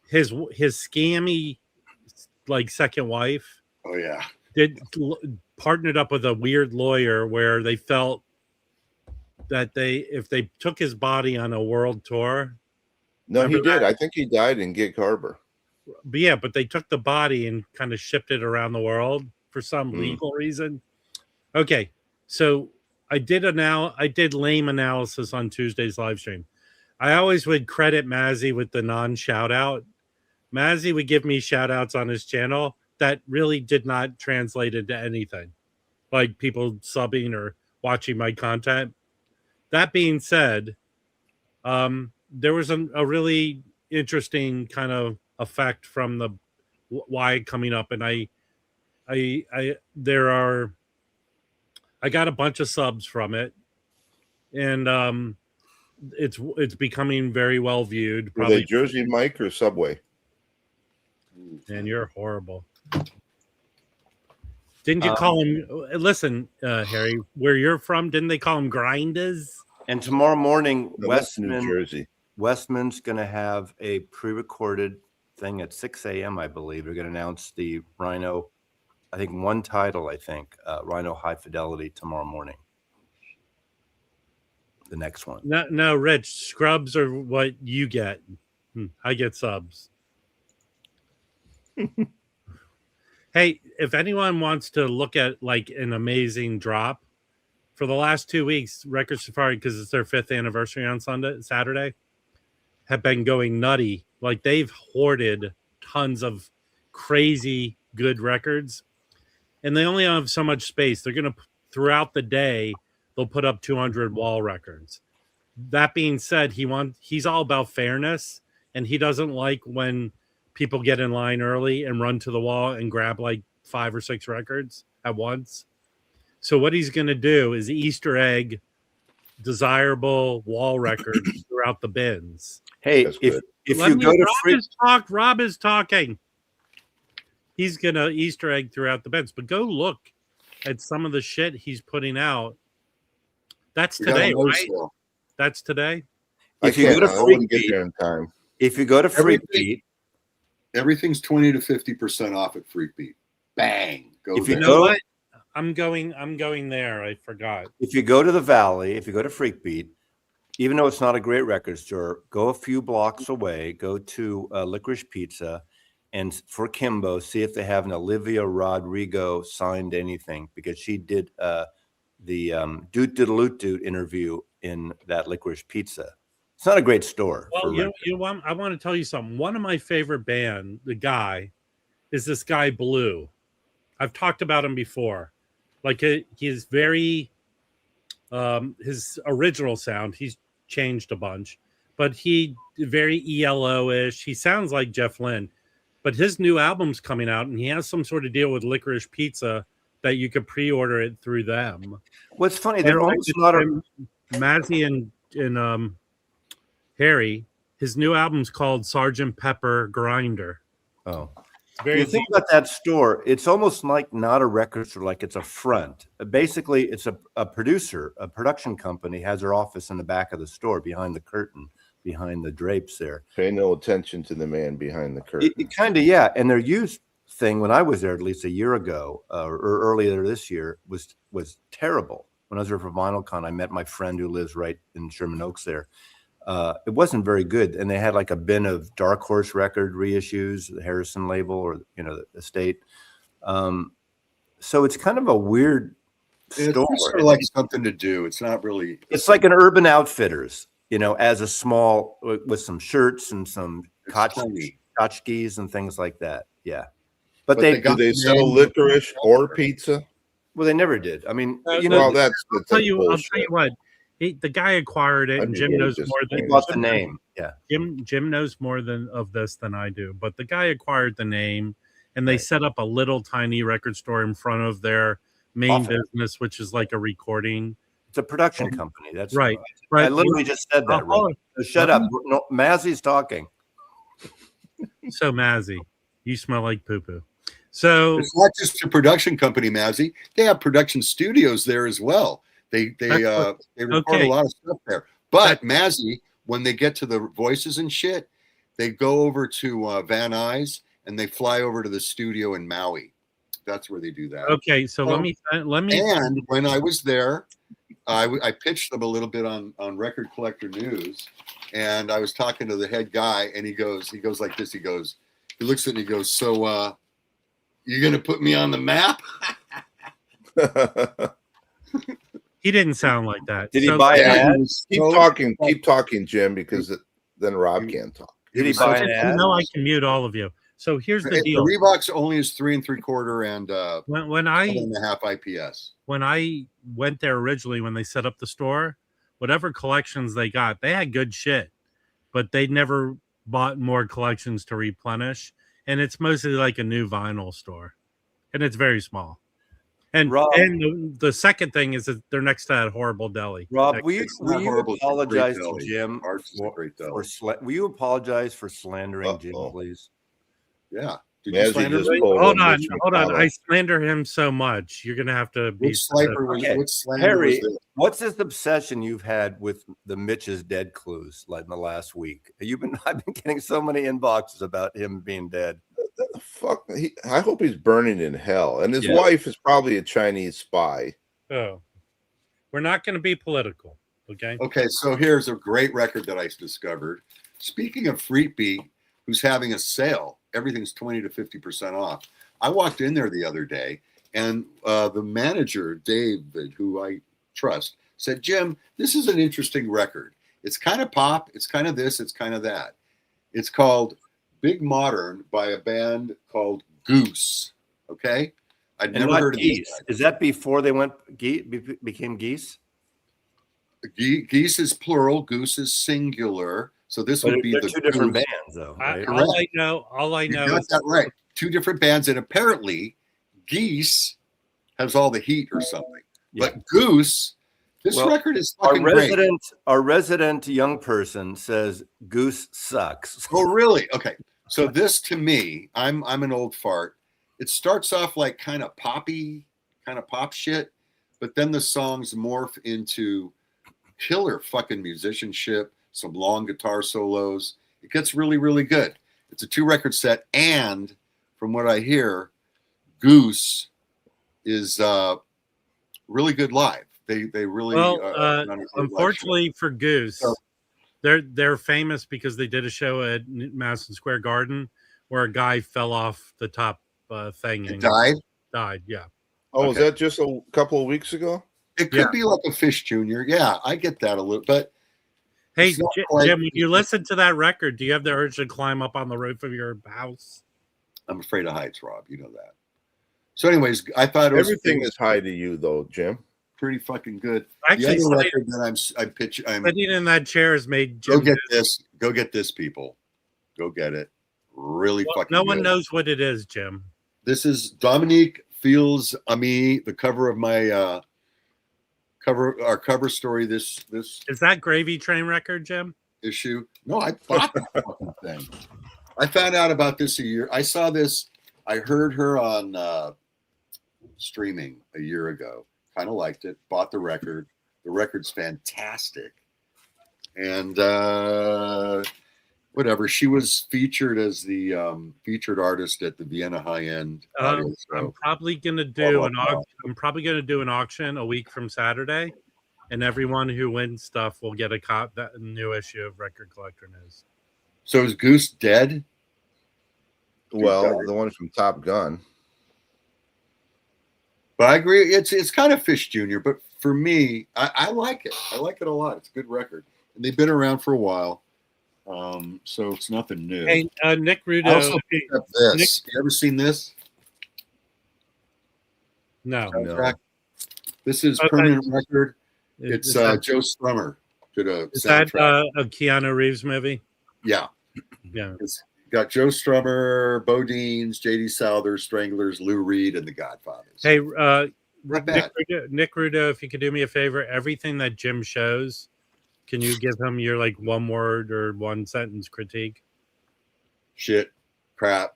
His scammy, like, second wife. Oh yeah. Partnered up with a weird lawyer where they felt that if they took his body on a world tour. No, he did. I think he died in Gig Harbor. But yeah, but they took the body and kind of shipped it around the world for some legal reason. Okay, so I did lame analysis on Tuesday's live stream. I always would credit Mazzy with the non-shout out. Mazzy would give me shout outs on his channel that really did not translate into anything, like people subbing or watching my content. That being said, there was a really interesting kind of effect from the Y coming up, and I got a bunch of subs from it, and it's becoming very well viewed. Were they Jersey Mike or Subway? And you're horrible. Didn't you call him? Listen, Harry, where you're from, didn't they call him Grinders? And tomorrow morning, No, New Jersey. Westman's going to have a pre-recorded thing at 6 a.m. I believe they're going to announce the Rhino. I think one title. Rhino High Fidelity tomorrow morning. The next one. No, Rich. Scrubs are what you get. I get subs. Hey, if anyone wants to look at like an amazing drop, for the last 2 weeks, Record Safari, because it's their 5th anniversary on Saturday, have been going nutty. Like, they've hoarded tons of crazy good records, and they only have so much space. They're going to, throughout the day, they'll put up 200 wall records. That being said, he's all about fairness, and he doesn't like when people get in line early and run to the wall and grab like 5 or 6 records at once. So what he's going to do is Easter egg desirable wall records throughout the bins. Hey, if you go to Rob is talking. He's going to Easter egg throughout the bins. But go look at some of the shit he's putting out. That's today, right? That's today. If you go to Freakbeat, if you go to Freakbeat, everything's 20 to 50% off at Freakbeat. Bang! If you know what? I'm going there. I forgot. If you go to the Valley, if you go to Freakbeat, even though it's not a great record store, go a few blocks away, go to Licorice Pizza, and for Kimbo, see if they have an Olivia Rodrigo signed anything, because she did the Doot Doot Doot interview in that Licorice Pizza. It's not a great store. Well, I want to tell you something. One of my favorite band, the guy, is this guy Blue. I've talked about him before. Like, he's very his original sound. He's changed a bunch, but he very ELO-ish. He sounds like Jeff Lynne, but his new album's coming out, and he has some sort of deal with Licorice Pizza that you could pre-order it through them. What's funny, they're almost not a Mazzy and Harry. His new album's called Sgt. Pepper Grinder. Oh. You think about that store, it's almost like not a record store, like it's a front. Basically, it's a production company has their office in the back of the store, behind the curtain, behind the drapes there. Pay no attention to the man behind the curtain. It kind of, yeah. And their used thing, when I was there at least a year ago, or earlier this year, was terrible. When I was there for VinylCon, I met my friend who lives right in Sherman Oaks there. It wasn't very good, and they had like a bin of Dark Horse record reissues, the Harrison label, or the estate. So it's kind of a weird store. It's sort of like something to do. It's not really. It's like an Urban Outfitters, as a small, with some shirts and some tchotchkes and things like that. Yeah, but do they sell licorice or pizza? Well, they never did. I mean, I'll tell you what. The guy acquired it, I'd and be Jim really knows more He than bought the name. Yeah. Jim knows more of this than I do. But the guy acquired the name, and they Right. set up a little tiny record store in front of their main Often. business, which is like a recording. It's a production company. That's Right. I Right. literally just said that, Hold Rob. So shut Let up. No, Mazzy's talking. So Mazzy, you smell like poo poo. So It's not just a production company, Mazzy. They have production studios there as well. They record okay. a lot of stuff there. But Mazzy, when they get to the voices and shit, they go over to Van Nuys and they fly over to the studio in Maui. That's where they do that. okay, so let me. And when I was there, I pitched them a little bit on Record Collector News, and I was talking to the head guy, and he goes like this. He looks at me, he goes, "So, you're gonna put me on the map?" He didn't sound like that. Did he buy an ad? Keep talking, Jim, because then Rob can't talk. Did he buy an ad? No, I can mute all of you. So here's the deal. The Reeboks only is 3 3/4 and when I 7.5 IPS. When I went there originally, when they set up the store, whatever collections they got, they had good shit, but they never bought more collections to replenish. And it's mostly like a new vinyl store, and it's very small. And Rob, the second thing is that they're next to that horrible deli. Rob, will you apologize to deli. Jim will you apologize for slandering Jim, please? Yeah. Did Mazzy you slander just me? pulled Hold a on. Mitch I McConnell. slander him so much. You're gonna have to be. Which slander was Okay. which slander Harry, was this? what's this obsession you've had with the Mitch is dead clues like in the last week? I've been getting so many inboxes about him being dead. Fuck, I hope he's burning in hell. And his Yeah. wife is probably a Chinese spy. Oh, we're not going to be political, okay? Okay, so here's a great record that I discovered. Speaking of Freakbeat, who's having a sale, everything's 20 to 50% off. I walked in there the other day, and the manager, David, who I trust, said, "Jim, this is an interesting record. It's kind of pop, it's kind of this, it's kind of that. It's called Big Modern by a band called Goose." Okay, I'd And never not heard of geese. these guys. Is that before they became geese? Geese is plural, Goose is singular. So this But would be they're the two different Goose. bands, though. Right? All I You know got is that right. Two different bands, and apparently Geese has all the heat or something. Yeah. But Goose, this Well, record is fucking great. Our resident young person says Goose sucks. Oh, really? Okay. So this, to me, I'm an old fart. It starts off like kind of poppy, kind of pop shit, but then the songs morph into killer fucking musicianship, some long guitar solos. It gets really, really good. It's a 2-record set, and from what I hear, Goose is really good live. They really unfortunately for Goose, So- they're famous because they did a show at Madison Square Garden where a guy fell off the top thing and died. Yeah. Oh, was that just a couple of weeks ago? It could be like a Fish Jr. Yeah, I get that a little, but hey, it's not quite- Jim, when you listen to that record, do you have the urge to climb up on the roof of your house? I'm afraid of heights, Rob. You know that. So, anyways, I thought Everything is high to you, though, Jim. pretty fucking good. Actually, the other record that I'm sitting in that chair has made go Jim. get this. Go get this, people. Go get it. Really fucking. No one good. knows what it is, Jim. This is Dominique Feels Ami, the cover of my our cover story. This Is that Gravy Train record, Jim? issue. No, I bought the fucking thing. I found out about this a year. I saw this. I heard her on streaming a year ago. Kind of liked it. Bought the record. The record's fantastic. And whatever. She was featured as the featured artist at the Vienna High End audio show. I'm probably gonna do Blah, blah, blah. I'm probably gonna do an auction a week from Saturday, and everyone who wins stuff will get that new issue of Record Collector News. So is Goose dead? Well, the one from Top Gun. But I agree. It's kind of Fish Jr., but for me, I like it. I like it a lot. It's a good record. And they've been around for a while. So it's nothing new. Hey, Nick I Rudo. also picked up this. You ever seen this? No. Soundtrack? This is Permanent Record. It's Is that, Joe Strummer did a is that soundtrack. a Keanu Reeves movie? Yeah. Yeah. It's got Joe Strummer, Bo Deans, J.D. Souther, Stranglers, Lou Reed, and the Godfathers. Hey, Not bad. Nick Rudo, if you could do me a favor, everything that Jim shows, can you give him your like one word or one sentence critique? Shit, crap,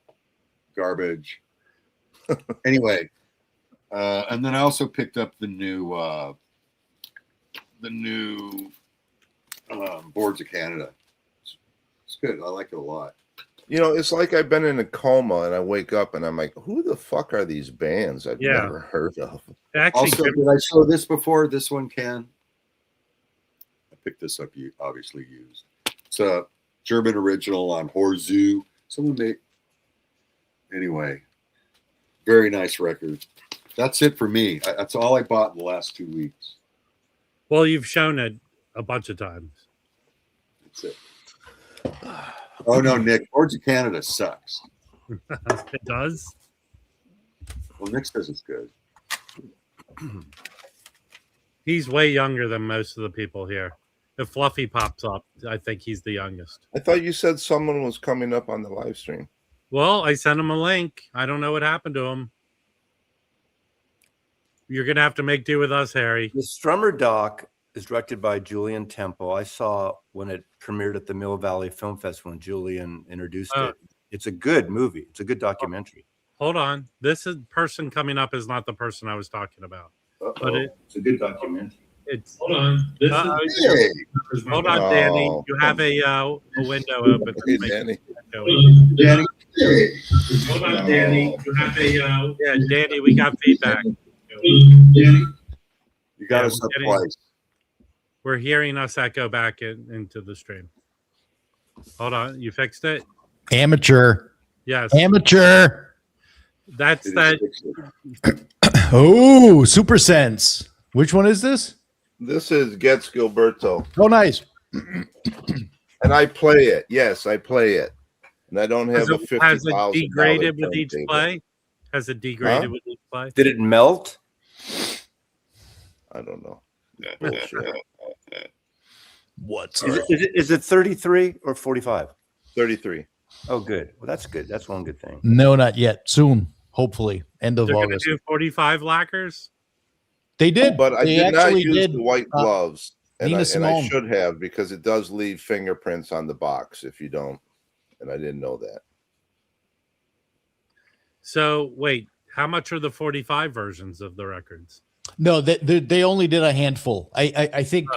garbage. Anyway, and then I also picked up the new Boards of Canada. It's good. I like it a lot. You know, it's like I've been in a coma and I wake up and I'm like, who the fuck are these bands I've Yeah. never heard of? Actually, Also, Jim, did I show this before? This one can. I picked this up. You obviously used. It's a German original on Horzu. Someone made. Anyway, very nice record. That's it for me. That's all I bought in the last 2 weeks. well, you've shown it a bunch of times. That's it. Oh no, Nick, Boards of Canada sucks. It does. Well, Nick says it's good. He's way younger than most of the people here. If Fluffy pops up, I think he's the youngest. I thought you said someone was coming up on the live stream. Well, I sent him a link. I don't know what happened to him. You're gonna have to make do with us, Harry. The Strummer doc is directed by Julian Temple. I saw when it premiered at the Mill Valley Film Festival when Julian introduced it. It's a good movie. It's a good documentary. Hold on. This person coming up is not the person I was talking about. But It's a good documentary. it's Hold on. This Hey, hold on, Danny. You have a window open. Hey, Danny. Danny. Hey. Hold on, Danny. You have a Yeah, Danny, we got feedback. You got Yeah, us we're up getting- twice. We're hearing us echo back into the stream. Hold on. You fixed it? Amateur. Yes. Amateur. That's It that. is- Oh, Super Sense. Which one is this? This is Gets Gilberto. Oh, nice. And I play it. Yes, I play it. And I don't have a Has it $50,000 degraded with each turntable. play? Has it degraded Huh? with each play? Did it melt? I don't know. What's Is it 33 or 45? 33. Oh, good. Well, that's good. That's one good thing. No, not yet. Soon, hopefully, end of They're going to August. do 45 lacquers? They did, But I they did not actually use did. the white gloves. And Nina I Simone. should have because it does leave fingerprints on the box if you don't. And I didn't know that. So, wait, how much are the 45 versions of the records? No, they only did a handful. I think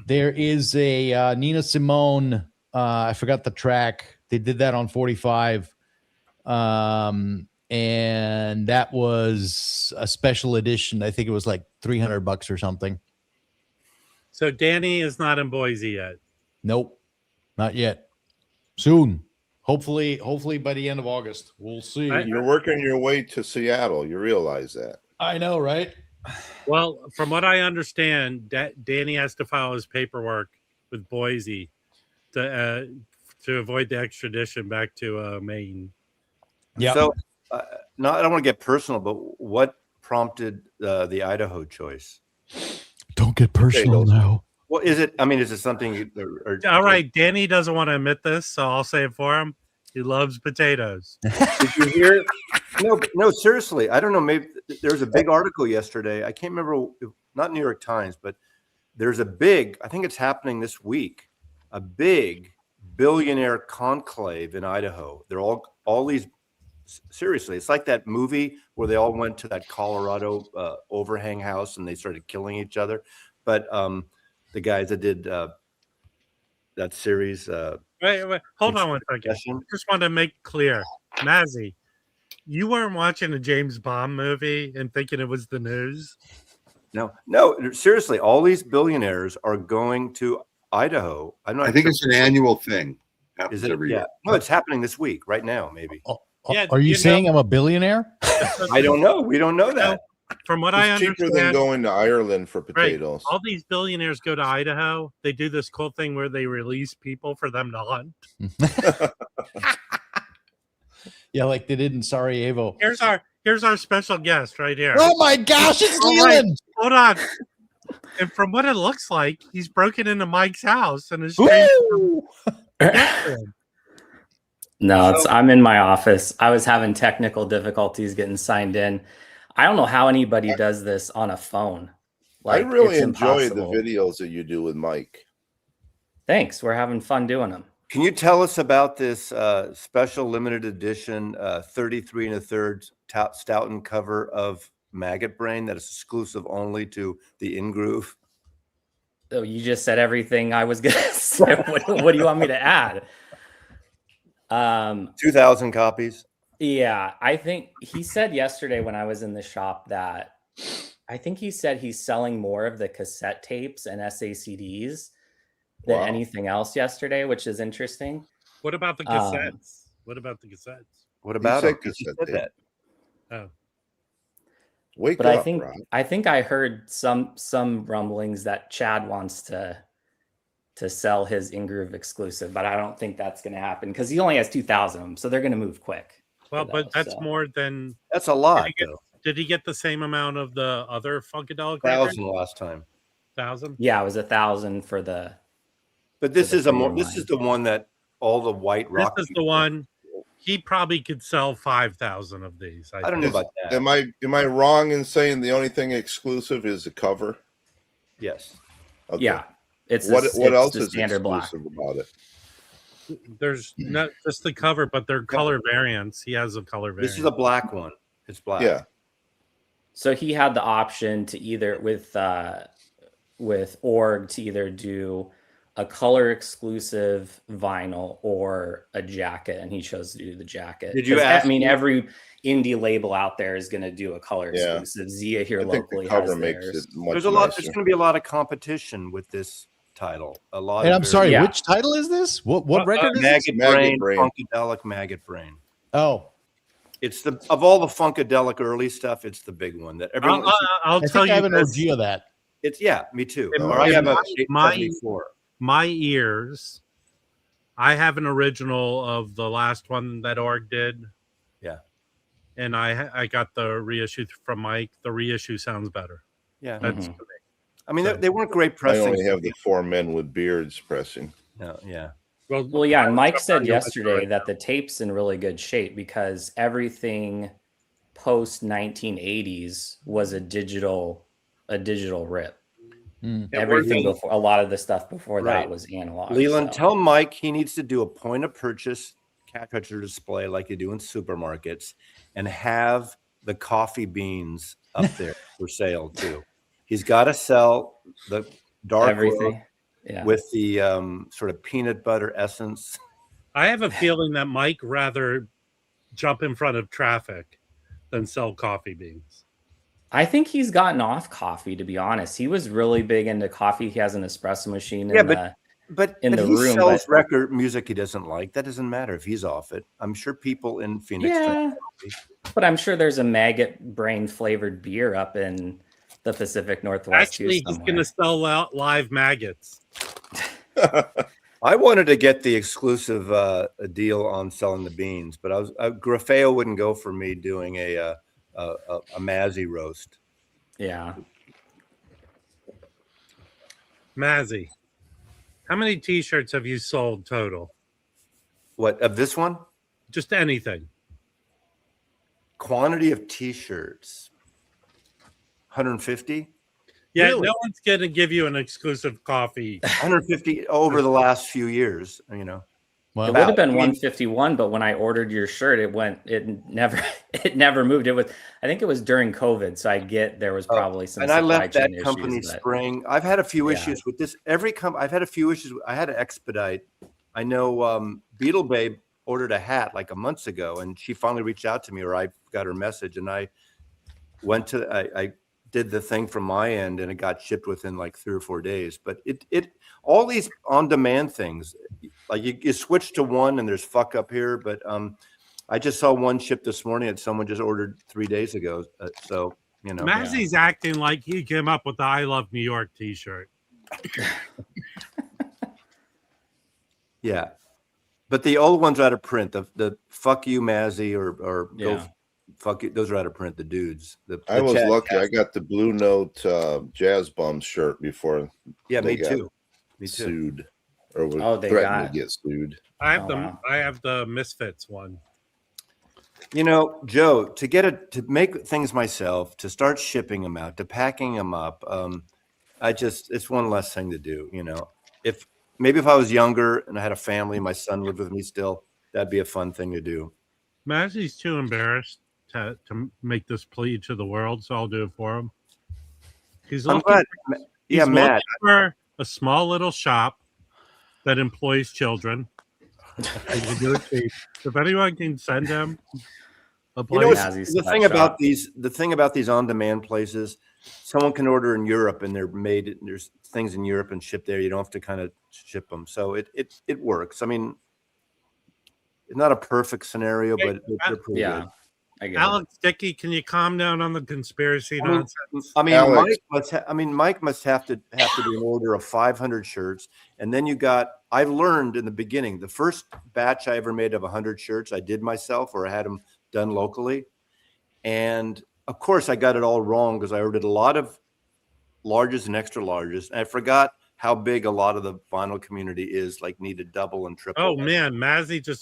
there is a Nina Simone. I forgot the track. They did that on 45. And that was a special edition. I think it was like $300 or something. So, Danny is not in Boise yet. Nope, not yet. Soon. Hopefully by the end of August. We'll see. You're working your way to Seattle. You realize that. I know, right? Well, from what I understand, Danny has to file his paperwork with Boise to avoid the extradition back to Maine. Yeah. So, no, I don't want to get personal, but what prompted the Idaho choice? Don't get personal Potatoes. now. Well, is it? I mean, is it something? All right, Danny doesn't want to admit this, so I'll say it for him. He loves potatoes. Did you hear? No, seriously. I don't know. Maybe there was a big article yesterday. I can't remember. Not New York Times, but there's a big. I think it's happening this week. A big billionaire conclave in Idaho. They're all these. Seriously, it's like that movie where they all went to that Colorado overhang house and they started killing each other. But the guys that did that series. Wait, hold on one second. Succession. Just want to make clear, Mazzy, you weren't watching a James Bond movie and thinking it was the news. No, seriously, all these billionaires are going to Idaho. I'm not. I think sure- it's an annual thing. Happens Is it? every Yeah. year. No, it's happening this week, right now, maybe. Yeah, Are you you know- saying I'm a billionaire? I don't know. We don't know You know, that. from what I It's cheaper than understand, going to Ireland for right, potatoes. all these billionaires go to Idaho. They do this cool thing where they release people for them to hunt. Yeah, like they did in Sarajevo. Here's our special guest right here. Oh my gosh, it's All right. Leland. Hold on. And from what it looks like, he's broken into Mike's house and is trying to get to him. No, I'm in my office. I was having technical difficulties getting signed in. I don't know how anybody does this on a phone. I really it's enjoy the impossible. videos that you do with Mike. Thanks. We're having fun doing them. Can you tell us about this special limited edition 33 1/3 Stoughton cover of Maggot Brain that is exclusive only to the In Groove? So you just said everything I was gonna say. What do you want me to add? 2,000 copies. Yeah, I think he said yesterday when I was in the shop that I think he said he's selling more of the cassette tapes and SACDs than Wow. anything else yesterday, which is interesting. What about the cassettes? What about the cassettes? What about said it? He cassette said tape. that. Oh, Wake But up, I Rob. think I heard some rumblings that Chad wants to sell his In-Groove exclusive, but I don't think that's going to happen because he only has 2,000 of them, so they're going to move quick. well, for but those, that's so. more than. That's a lot, get- though. Did he get the same amount of the other Funkadelic 1,000 last time. 1,000? Yeah, it was 1,000 for the. But this the is a free more. line. This is the one that all the white This rock. is the one. He probably could sell 5,000 of these. I don't know about that. Am I wrong in saying the only thing exclusive is the cover? Yes. Okay. Yeah, it's What it's else the is standard black. exclusive about it? There's not just the cover, but they're color variants. He has a color variant. This is a black one. It's black. Yeah. So he had the option to either with Org to either do a color exclusive vinyl or a jacket, and he chose to do the jacket. Did you 'Cause, ask I mean, him- every indie label out there is going to do a color Yeah. exclusive. Zia here I think locally the cover has makes theirs. it much There's a lot. There's nicer. going to be a lot of competition with this title. A lot. And of I'm very- sorry, Yeah. which title is this? What record is this? Maggot Maggot Brain, Brain. Funkadelic Maggot Brain. Oh, It's the of all the Funkadelic early stuff. It's the big one that everyone. I'll I tell think I have you an this. OG of that. It's me too. In Or I have a my- 74. My ears. I have an original of the last one that Org did. Yeah. And I got the reissue from Mike. The reissue sounds better. Yeah. That's Mhm. I mean, they weren't great I pressing. only have the 4 men with beards pressing. No, yeah. Well, yeah, and Mike said Somebody else yesterday right that the tape's in really good shape because everything post 1980s was a digital rip. Mm. Yeah, Everything we're- before, a lot of the stuff before Right. that was analog. Leland, so. tell Mike he needs to do a point of purchase cash register display like you do in supermarkets and have the coffee beans up there for sale too. He's got to sell the dark everything. roast Yeah. with the sort of peanut butter essence. I have a feeling that Mike rather jump in front of traffic than sell coffee beans. I think he's gotten off coffee, to be honest. He was really big into coffee. He has an espresso machine. Yeah, in But In the he room, sells but- record music he doesn't like. That doesn't matter if he's off it. I'm sure people in Phoenix. yeah, but I'm sure there's a maggot brain flavored beer up in the Pacific Northwest. Actually, he's going to sell out live maggots. I wanted to get the exclusive deal on selling the beans, but Grafeo wouldn't go for me doing a Mazzy roast. Yeah. Mazzy, how many T-shirts have you sold total? What of this one? Just anything. Quantity of T-shirts, 150. Yeah, Really? no one's going to give you an exclusive coffee. 150 over the last few years. You know, Well, It would have About- been I mean- 151, but when I ordered your shirt, it never moved. It was, I think it was during COVID, so I get there was probably some. and I supply left that chain company issues, but- spring. I've had a few Yeah. issues with this. I've had a few issues. I had to expedite. I know Beetle Babe ordered a hat like a month ago, and she finally reached out to me, or I got her message, and I went to I did the thing from my end, and it got shipped within like 3 or 4 days. But it all these on demand things, like you switch to one, and there's fuck up here. But I just saw one ship this morning that someone just ordered 3 days ago. So you know, Mazzy's acting like he came up with the "I Love New York" T-shirt. yeah. But the old ones out of print, the "fuck you, Mazzy," or Yeah. fuck it, those are out of print. The dudes. I was Chad lucky. I Casper. got the Blue Note Jazz Bum shirt before Yeah, they me got too. Me too. sued or were Oh, they threatened got- to get sued. I have Oh, the wow. I have the Misfits one. You know, Joe, to make things myself, to start shipping them out, to packing them up, it's one less thing to do. You know, if I was younger and I had a family, my son lived with me still, that'd be a fun thing to do. Mazzy's too embarrassed to make this plea to the world, so I'll do it for him. He's I'm looking, glad. he's Yeah, Matt. looking for a small little shop that employs children. He can do it cheap. If anyone can send him a You know, place, Mazzy's the thing sweatshop. about these on-demand places, someone can order in Europe and they're made. There's things in Europe and shipped there. You don't have to kind of ship them, so it works. I mean, it's not a perfect scenario, but they're pretty Yeah, good. I get it. Alex Dickey, can you calm down on the conspiracy nonsense? I mean, Alex. Mike must have to do an order of 500 shirts, and then I've learned in the beginning, the first batch I ever made of 100 shirts, I did myself, or I had them done locally, and of course I got it all wrong because I ordered a lot of larges and extra larges, and I forgot how big a lot of the vinyl community is, like needed double and triple. Oh man, Mazzy just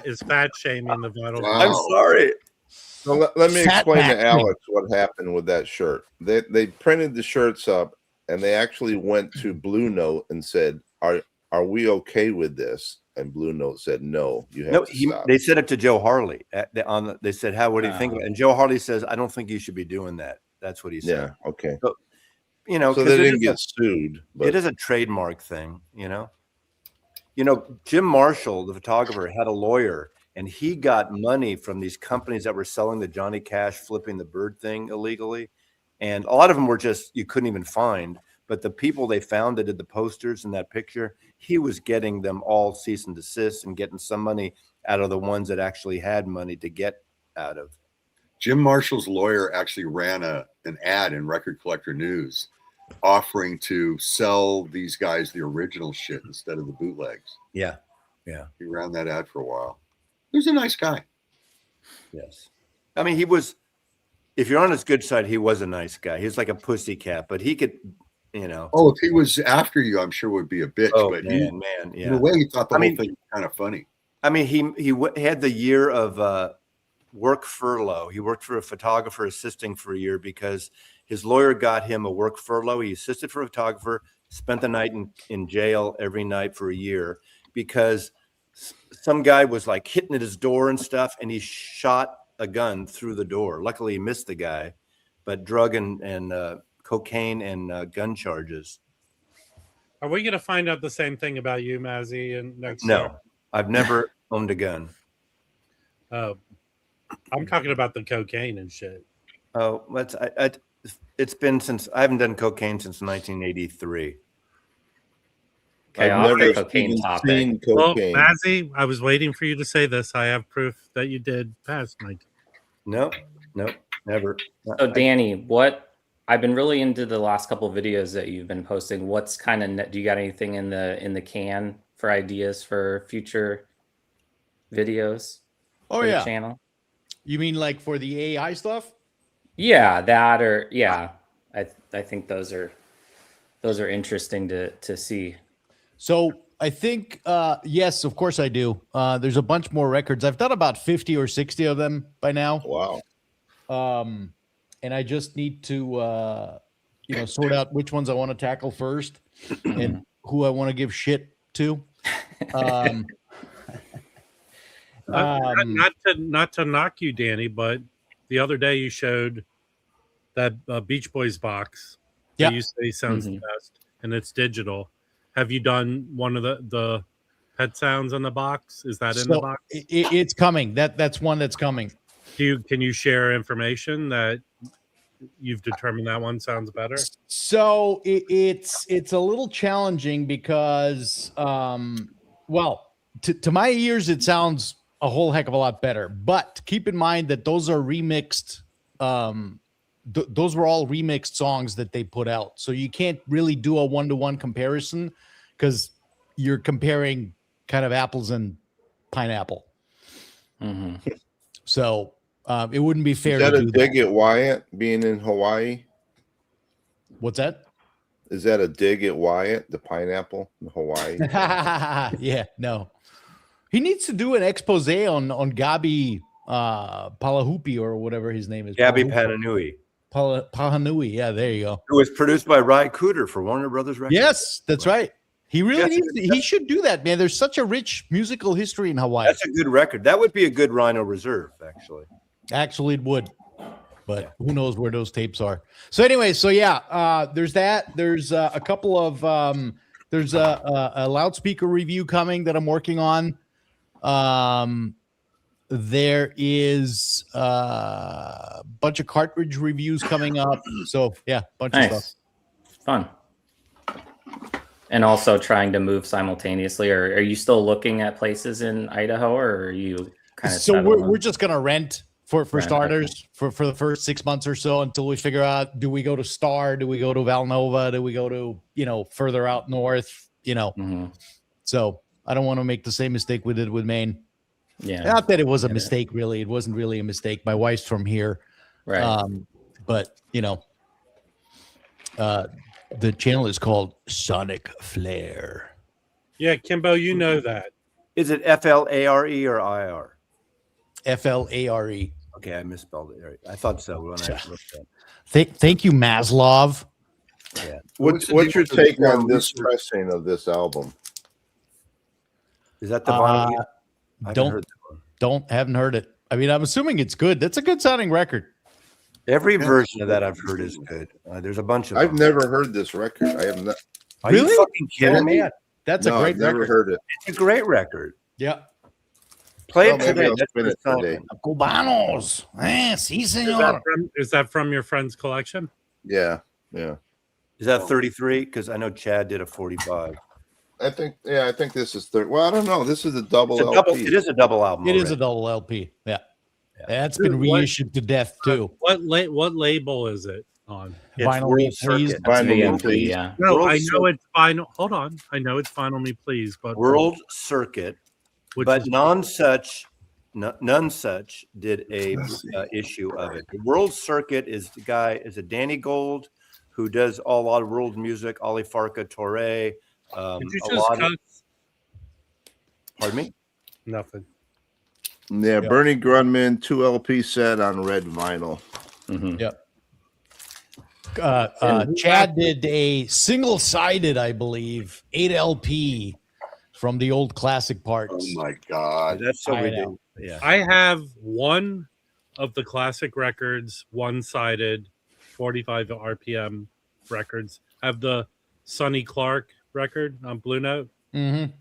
is fat shaming the vinyl. Wow. I'm sorry. So let me Fat explain to back. Alex what happened with that shirt. They printed the shirts up and they actually went to Blue Note and said, "Are we okay with this?" And Blue Note said, "No, you have No, to stop." they said it to Joe Harley. They said, "How? What do you think?" Oh. And Joe Harley says, "I don't think you should be doing that." That's what he said. Yeah, okay. You know, So 'cause they it didn't is get sued, but it is a trademark thing. You know, Jim Marshall, the photographer, had a lawyer, and he got money from these companies that were selling the Johnny Cash flipping the bird thing illegally, and a lot of them were just you couldn't even find. But the people they found that did the posters in that picture, he was getting them all cease and desist and getting some money out of the ones that actually had money to get out of. Jim Marshall's lawyer actually ran an ad in Record Collector News offering to sell these guys the original shit instead of the bootlegs. Yeah. He ran that ad for a while. He was a nice guy. Yes. I mean, he was, if you're on his good side, he was a nice guy. He was like a pussycat, but he could, you know. Oh, if he was after you, I'm sure would be a bitch. Oh, but man, in yeah. a way, he thought the I whole mean- thing was kind of funny. I mean, he had the year of work furlough. He worked for a photographer assisting for a year because his lawyer got him a work furlough. He assisted for a photographer, spent the night in jail every night for a year because some guy was like hitting at his door and stuff, and he shot a gun through the door. Luckily, he missed the guy, but drug and cocaine and gun charges. Are we going to find out the same thing about you, Mazzy, and next year? No, I've never owned a gun. I'm talking about the cocaine and shit. Oh, it's been since I haven't done cocaine since 1983. Okay, I've off never the cocaine even topic. seen Well, cocaine. Mazzy, I was waiting for you to say this. I have proof that you did pass, Mike. No, never. So Danny, what I've been really into the last couple of videos that you've been posting. What's kind of do you got anything in the can for ideas for future videos Oh for the yeah. channel? You mean like for the AI stuff? Yeah, that or yeah. I think those are interesting to see. So I think yes, of course I do. There's a bunch more records. I've done about 50 or 60 of them by now. Wow. And I just need to sort out which ones I want to tackle first and who I want to give shit to. Not to knock you, Danny, but the other day you showed that Beach Boys box. Yeah. That you say sounds the best, and it's digital. Have you done one of the pet sounds on the box? Is that in the box? It's coming. That's one that's coming. Can you share information that you've determined that one sounds better? So it's a little challenging because to my ears it sounds a whole heck of a lot better. But keep in mind that those are remixed. Those were all remixed songs that they put out, so you can't really do a one-to-one comparison because you're comparing kind of apples and pineapple. Mm-hmm. So It wouldn't be fair Is that to a do dig that. at Wyatt being in Hawaii? What's that? Is that a dig at Wyatt, the pineapple in Hawaii? Yeah, no. He needs to do an expose on Gabi Palahupi or whatever his name is. Gabby Pananui, Pahanui. Yeah, there you go. who was produced by Ry Cooder for Warner Brothers Records. Yes, that's right. He really Yes, needs to, he should do that, man. There's such a rich musical history in Hawaii. That's a good record. That would be a good Rhino Reserve, actually. Actually, it would, but who knows where those tapes are. So anyway, so yeah, there's that. There's a couple of there's a loudspeaker review coming that I'm working on. There is a bunch of cartridge reviews coming up. So yeah, bunch of stuff. Nice. Fun. And also trying to move simultaneously, or are you still looking at places in Idaho, or are you kind of So we're just gonna rent for Rent, starters for the first 6 months or so until we figure out, do we go to Star, do we go to Valnova, do we go to further out north, Mhm. So I don't want to make the same mistake we did with Maine. Yeah. Not that it was a Yeah. mistake, really. It wasn't really a mistake. My wife's from here, Right. but the channel is called Sonic Flare. Yeah, Kimbo, you know that. Is it FLARE or IR? FLARE. Okay, I misspelled it. I thought so when I looked at Thank you, Maslov. it. Yeah. What's the your difference take between on this research- pressing of this album? Is that the vinyl? I haven't Don't heard that one. haven't heard it. I mean, I'm assuming it's good. That's a good sounding record. Every version of that I've heard is good. There's a bunch of I've them. never heard this record. I have not. Are you Really? fucking kidding me? That's No, a great I've never record. heard it. It's a great record. Yeah. Play Well, it maybe today. I'll That's spin the it song. today. Cubanos. Sí, Is senor. that from your friend's collection? Yeah. Is that 33? Because I know Chad did a 45. I think this is third. Well, I don't know. This is a double It's a LP. double, it is a double album. It is a already. double LP. Yeah. Yeah. That's been What- reissued to death too. What label is it on? It's Vinyl World Me Please. Circuit. Vinyl Me VMP, Please. yeah. No, World I know Cir- it's final. Hold on, I know it's Final Me Please, but World Circuit, which but is- None Such did a issue of it. The World Circuit is a Danny Gold who does a lot of world music. Ali Farka, Torre. Did you A just lot cut? of, pardon me. Nothing. Yeah, Bernie Grunman, 2 LP set on red vinyl. Mhm. Chad did a single-sided, I believe, 8 LP from the old classic parts. Oh my God. That's so I know. ridiculous. Yeah. I have one of the classic records, one-sided, 45 RPM records. I have the Sonny Clark record on Blue Note, Mhm.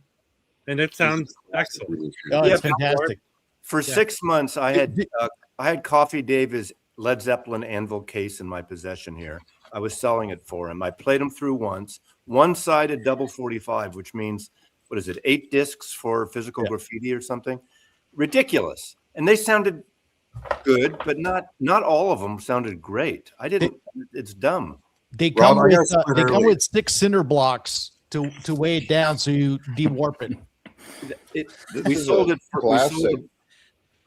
and it sounds excellent. Oh, Yeah, it's fantastic. For 6 months, I had Coffee Dave's Led Zeppelin Anvil case in my possession here. I was selling it for him. I played him through once, one-sided double 45, which means, what is it, 8 discs for Physical Graffiti or something? Ridiculous. And they sounded good, but not all of them sounded great. It's dumb. They Rob, come I with gotta split they come early. with 6 cinder blocks to weigh it down so you dewarp it. This We is sold a it for classic.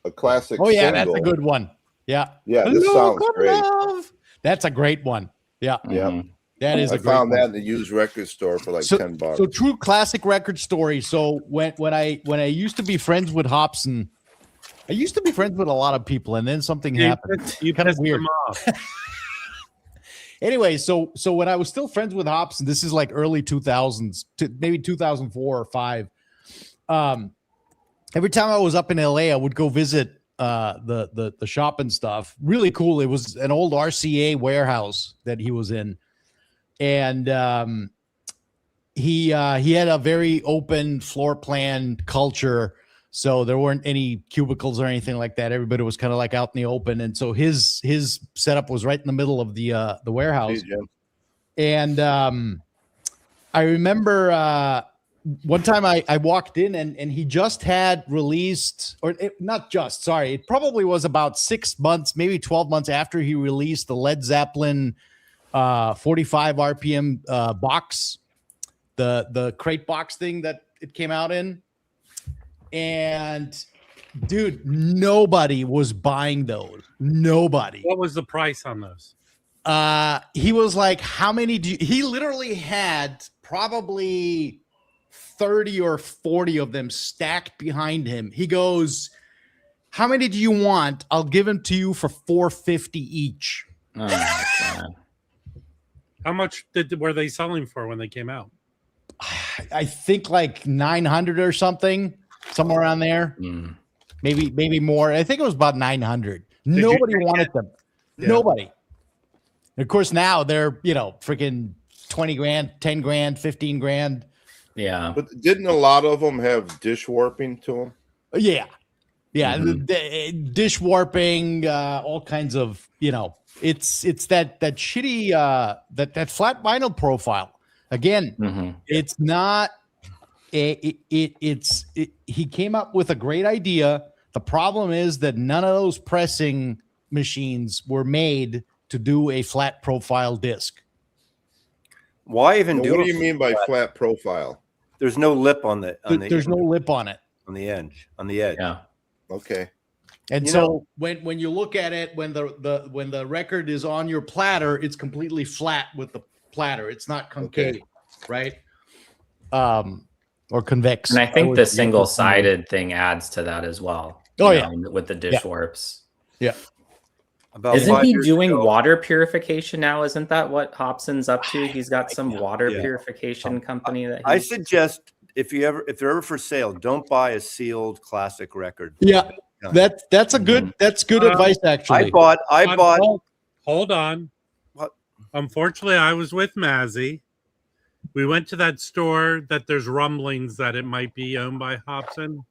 A classic. Oh yeah, that's a single. good one. Yeah. Yeah, this Hello, sounds come great. love. That's a great one. Yeah, Yeah, Mhm. that is I a great found one. that in the used record store for like So- $10. So true classic record story. So when I used to be friends with Hobson, I used to be friends with a lot of people, and then something happened. You Kinda pissed weird. them off. Anyway, so when I was still friends with Hobson, this is like early 2000s, maybe 2004 or 5. Every time I was up in LA, I would go visit the shop and stuff. Really cool. It was an old RCA warehouse that he was in, and he had a very open floor plan culture. So there weren't any cubicles or anything like that. Everybody was kind of like out in the open, and so his setup was right in the middle of the warehouse. Hey, Jim. And I remember one time I walked in and he just had released, not just, sorry, it probably was about 6 months, maybe 12 months after he released the Led Zeppelin 45 RPM box, the crate box thing that it came out in. And Dude, nobody was buying those. Nobody. What was the price on those? He was like, how many do you, he literally had probably 30 or 40 of them stacked behind him. He goes, how many do you want? I'll give them to you for $450 each. Oh my God. How much were they selling for when they came out? I think like 900 or something, somewhere around there. Mm. Maybe more. I think it was about 900. you Nobody take wanted it? them. Yeah. Nobody. Of course, now they're, freaking 20 grand, 10 grand, 15 grand. Yeah. But didn't a lot of them have dish warping to them? Yeah. Yeah. Mhm. The dish warping, all kinds of, it's that shitty, that flat vinyl profile. Again, Mhm. it's not, he came up with a great idea. The problem is that none of those pressing machines were made to do a flat profile disc. Why even Now, do what a do you mean by flat? flat profile? There's no lip on the There's no lip on it. on the edge on the edge. Yeah. Okay. And You so know- when you look at it, when the record is on your platter, it's completely flat with the platter. It's not concave, right? Or convex. And I think always the forget single-sided thing adds to that as well. Oh, you yeah. know, with the dish warps. Yeah. About Isn't 5 he years doing ago- water purification now? Isn't that what Hobson's up to? He's got some water Yeah. purification company that I he's suggest if they're ever for sale, don't buy a sealed classic record. Yeah. That's good advice actually. I bought Hold on. What? Unfortunately, I was with Mazzy. We went to that store that there's rumblings that it might be owned by Hobson,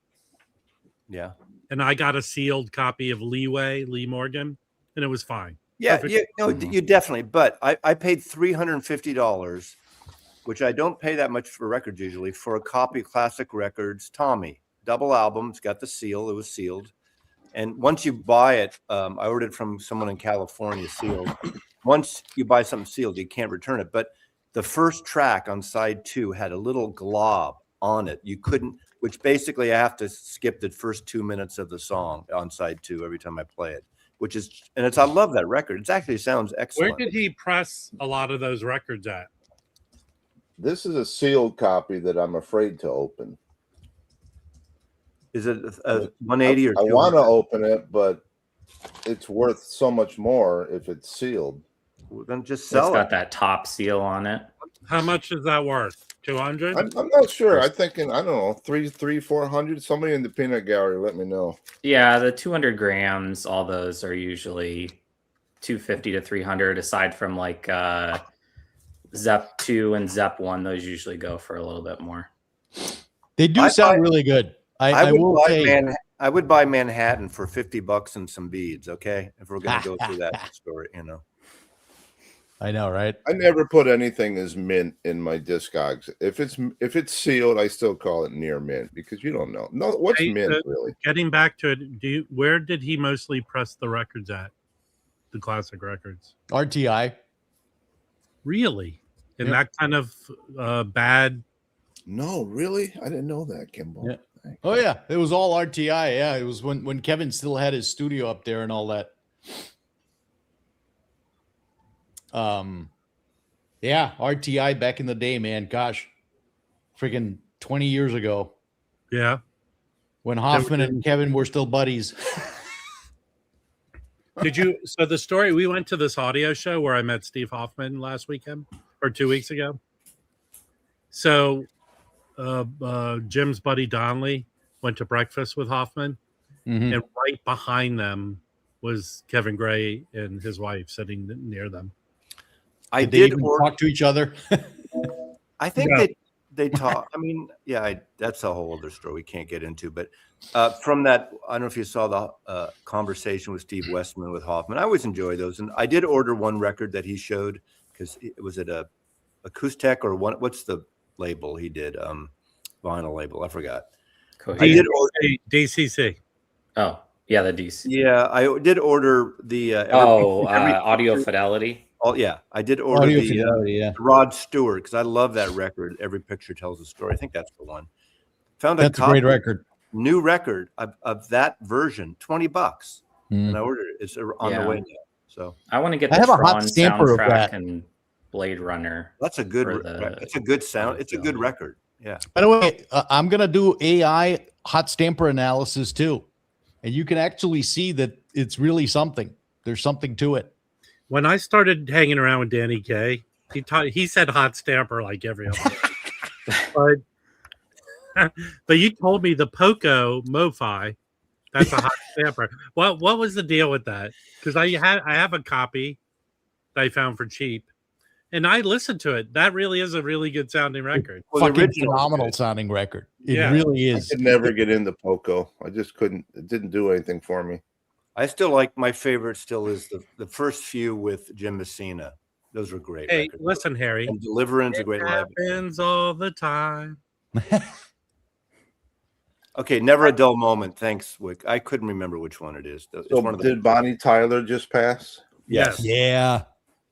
yeah. and I got a sealed copy of Lee Morgan, and it was fine. Yeah, Perfect. you definitely. But I paid $350, which I don't pay that much for records usually, for a copy of Classic Records Tommy double album. It's got the seal. It was sealed, and once you buy it, I ordered it from someone in California sealed. Once you buy something sealed, you can't return it. But the first track on side 2 had a little glob on it. You couldn't, which basically I have to skip the first 2 minutes of the song on side 2 every time I play it. Which is, and I love that record. It actually sounds Where excellent. did he press a lot of those records at? This is a sealed copy that I'm afraid to open. Is it a 180 or I want to 200? open it, but it's worth so much more if it's sealed. Well, then just it's sell got it. that top seal on it. How much is that worth? 200? I'm not sure. I'm thinking, I don't know, 400. Somebody in the peanut gallery, let me know. Yeah, the 200 grams, all those are usually 250 to 300. Aside from like Zep 2 and Zep 1, those usually go for a little bit more. They do I sound buy- really good. I I will would buy say I would buy Manhattan for $50 and some beads. Okay, if we're gonna go through that story, I know, right? I never put anything as mint in my Discogs. If it's sealed, I still call it near mint because you don't know. No, what's Hey, mint really? Getting back to it, where did he mostly press the records at? The classic records. RTI. Really? In Yeah. that kind of bad. No, really? I didn't know that, Kimball. Yeah. Oh yeah, it was all RTI. Yeah, it was when Kevin still had his studio up there and all that. Yeah, RTI back in the day, man. Gosh, freaking 20 years ago Yeah. when Hoffman and Kevin were still buddies. Did you? So the story, we went to this audio show where I met Steve Hoffman last weekend or 2 weeks ago. So Jim's buddy Donnelly went to breakfast with Hoffman, Mhm. and right behind them was Kevin Gray and his wife sitting near them. I Did they did even order. talk to each other? I think Yeah. they talk. I mean, yeah, that's a whole other story we can't get into. But from that, I don't know if you saw the conversation with Steve Westman with Hoffman. I always enjoy those, and I did order one record that he showed because it was at a Acoustic or one. What's the label he did? Vinyl label. I forgot. Cool. I did order. DCC. Oh, yeah, the DC. Yeah, I did order the. Audio Fidelity. Oh yeah, I did order Audio the Fidelity, yeah. Rod Stewart because I love that record. Every picture tells a story. I think that's the one. Found That's a copy. great record. new record of that version, $20, Mm. and I ordered it. It's on the Yeah. way now. So I want to get I the have a hot Tron stamper of soundtrack that. and Blade Runner. that's a good. For the- It's a good sound. the It's a film. good record. Yeah. By the way, I'm gonna do AI hot stamper analysis too, and you can actually see that it's really something. There's something to it. When I started hanging around with Danny Kaye, he said hot stamper like every other day. But you told me the Poco MoFi, that's a hot stamper. What was the deal with that? Because I have a copy that I found for cheap, and I listened to it. That really is a really good sounding record. Well, the Fucking original is phenomenal good. sounding record. It Yeah. really I is. could never get into Poco. I just couldn't. It didn't do anything for me. I still like my favorite. Still is the first few with Jim Messina. Those were great. Hey, records. listen, Harry. And Deliverance, a great live. Happens all the time. Okay, never a dull moment. Thanks, Wick. I couldn't remember which one it is. It's So one of did Bonnie Tyler just pass? Yes. Yeah.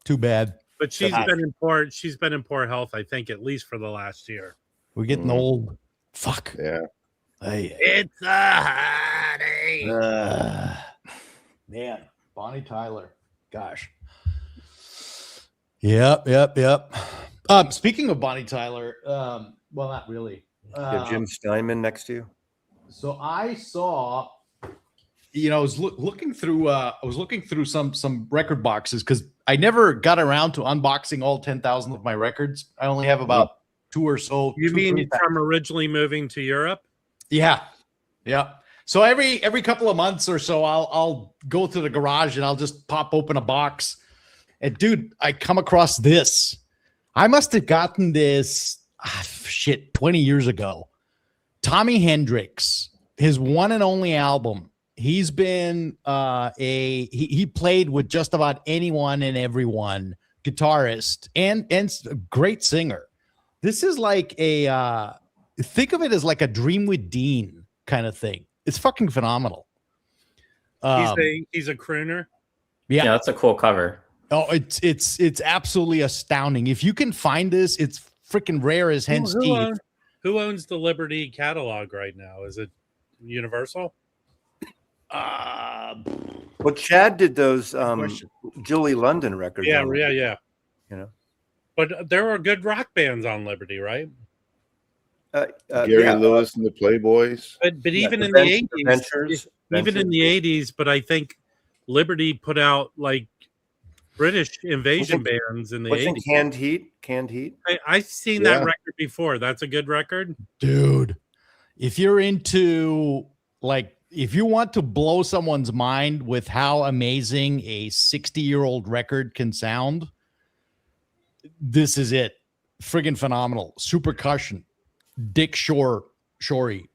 Too bad. But she's Ah. been in poor. She's been in poor health, I think, at least for the last year. We're getting Mhm. old. Fuck. Yeah. Hey. It's a hot day. Man, Bonnie Tyler. Gosh. Yep. Speaking of Bonnie Tyler, well, not really. You have Jim Steinman next to you. So I saw, I was looking through. I was looking through some record boxes because I never got around to unboxing all 10,000 of my records. I only have about two or so. You two, mean 3,000. from originally moving to Europe? Yeah. So every couple of months or so, I'll go to the garage and I'll just pop open a box. And dude, I come across this. I must have gotten this 20 years ago. Tommy Hendrix, his one and only album. He's been he played with just about anyone and everyone, guitarist and a great singer. This is like think of it as like a Dream with Dean kind of thing. It's fucking phenomenal. He's a crooner. Yeah, that's a cool cover. Oh, it's absolutely astounding. If you can find this, it's freaking rare as hen's teeth. Who owns the Liberty catalog right now? Is it Universal? Well, Chad did those Julie London records. Yeah. You know, But there were good rock bands on Liberty, right? Gary Lewis and the Playboys. But even the in the Ventures- 80s, Ventures- even in the 80s, but I think Liberty put out like British invasion bands in the wasn't 80s. Canned Heat. I've seen Yeah. that record before. That's a good record. Dude, if you're into if you want to blow someone's mind with how amazing a 60-year-old record can sound, this is it. Friggin' phenomenal. Super percussion. Dick Shorey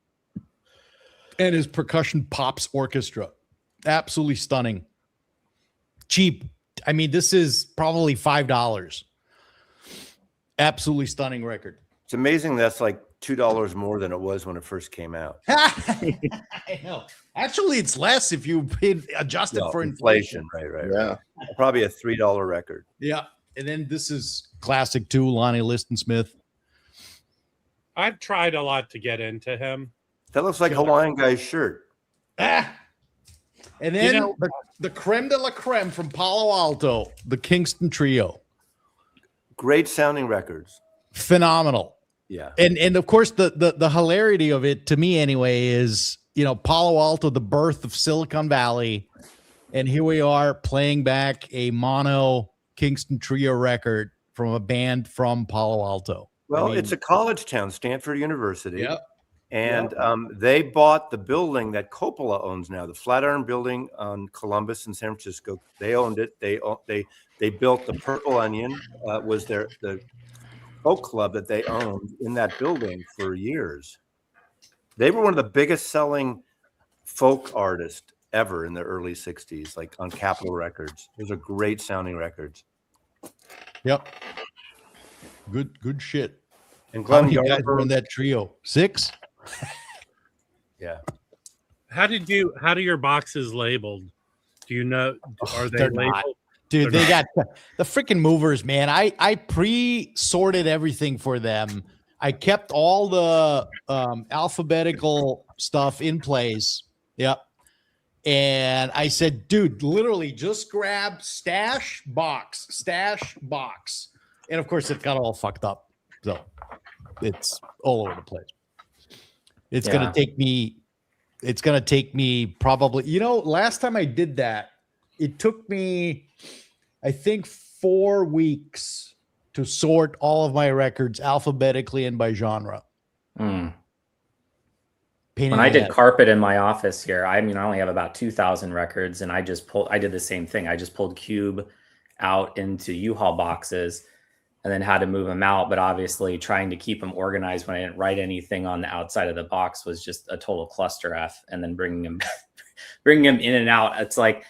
and his percussion pops orchestra. Absolutely stunning. Cheap. I mean, this is probably $5. Absolutely stunning record. It's amazing that's like $2 more than it was when it first came out. I know. Actually, it's less if you adjust it Well, for inflation. Right. Yeah. Probably a $3 record. Yeah. And then this is classic too, Lonnie Liston Smith. I've tried a lot to get into him. That looks like Hawaiian guy's shirt. And then the creme de la creme from Palo Alto, the Kingston Trio. Great sounding records. Phenomenal. Yeah. And of course the hilarity of it to me anyway is, Palo Alto, the birth of Silicon Valley. And here we are playing back a mono Kingston Trio record from a band from Palo Alto. Well, it's a college town, Stanford University. Yep. And they bought the building that Coppola owns now, the Flatiron Building on Columbus in San Francisco. They owned it. They built the Purple Onion, was the folk club that they owned in that building for years. They were one of the biggest selling folk artists ever in the early 60s, like on Capitol Records. Those are great sounding records. Yep. Good shit. And How Glenn many guys Garber, were in that trio? 6? yeah. How do your boxes labeled? Do you know? Are they they're labeled? not. Dude, they got the freaking movers, man. I pre-sorted everything for them. I kept all the alphabetical stuff in place. Yep. And I said, dude, literally just grab stash box. And of course it got all fucked up. So it's all over the place. It's Yeah. going to take me probably, last time I did that, it took me, I think 4 weeks to sort all of my records alphabetically and by genre. Mm. Pain When in I the did head. carpet in my office here, I mean, I only have about 2,000 records, and I did the same thing. I just pulled Cube out into U-Haul boxes and then had to move them out. But obviously trying to keep them organized when I didn't write anything on the outside of the box was just a total cluster F. And then bringing them in and out. It's like,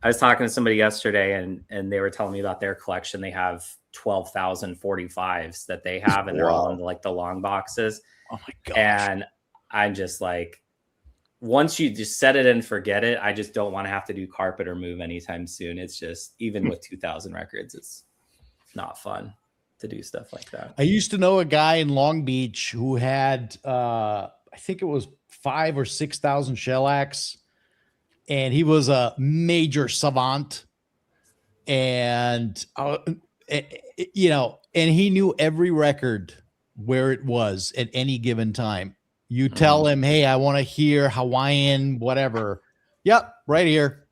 I was talking to somebody yesterday and they were telling me about their collection. They have 12,000 45s that they have, and they're all in like the long boxes. Oh my gosh. And I'm just like, once you just set it and forget it, I just don't want to have to do carpet or move anytime soon. It's just, even with 2,000 records, it's not fun to do stuff like that. I used to know a guy in Long Beach who had, I think it was 5,000 or 6,000 shellacs, and he was a major savant, and and he knew every record where it was at any given time. You tell him, hey, I want to hear Hawaiian, whatever. Yep, right here.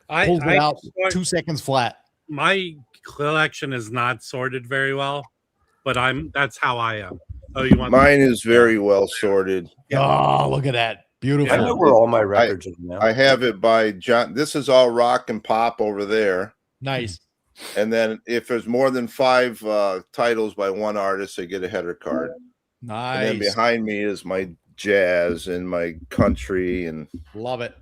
Pulls it out 2 seconds flat. My collection is not sorted very well, but that's how I am. Oh, you want Mine is very well sorted. Oh, look at that. Beautiful. I know where all my records are now. I have it by John. This is all rock and pop over there. Nice. And then if there's more than 5 titles by one artist, I get a header card. Nice. And then behind me is my jazz and my country, and Love it.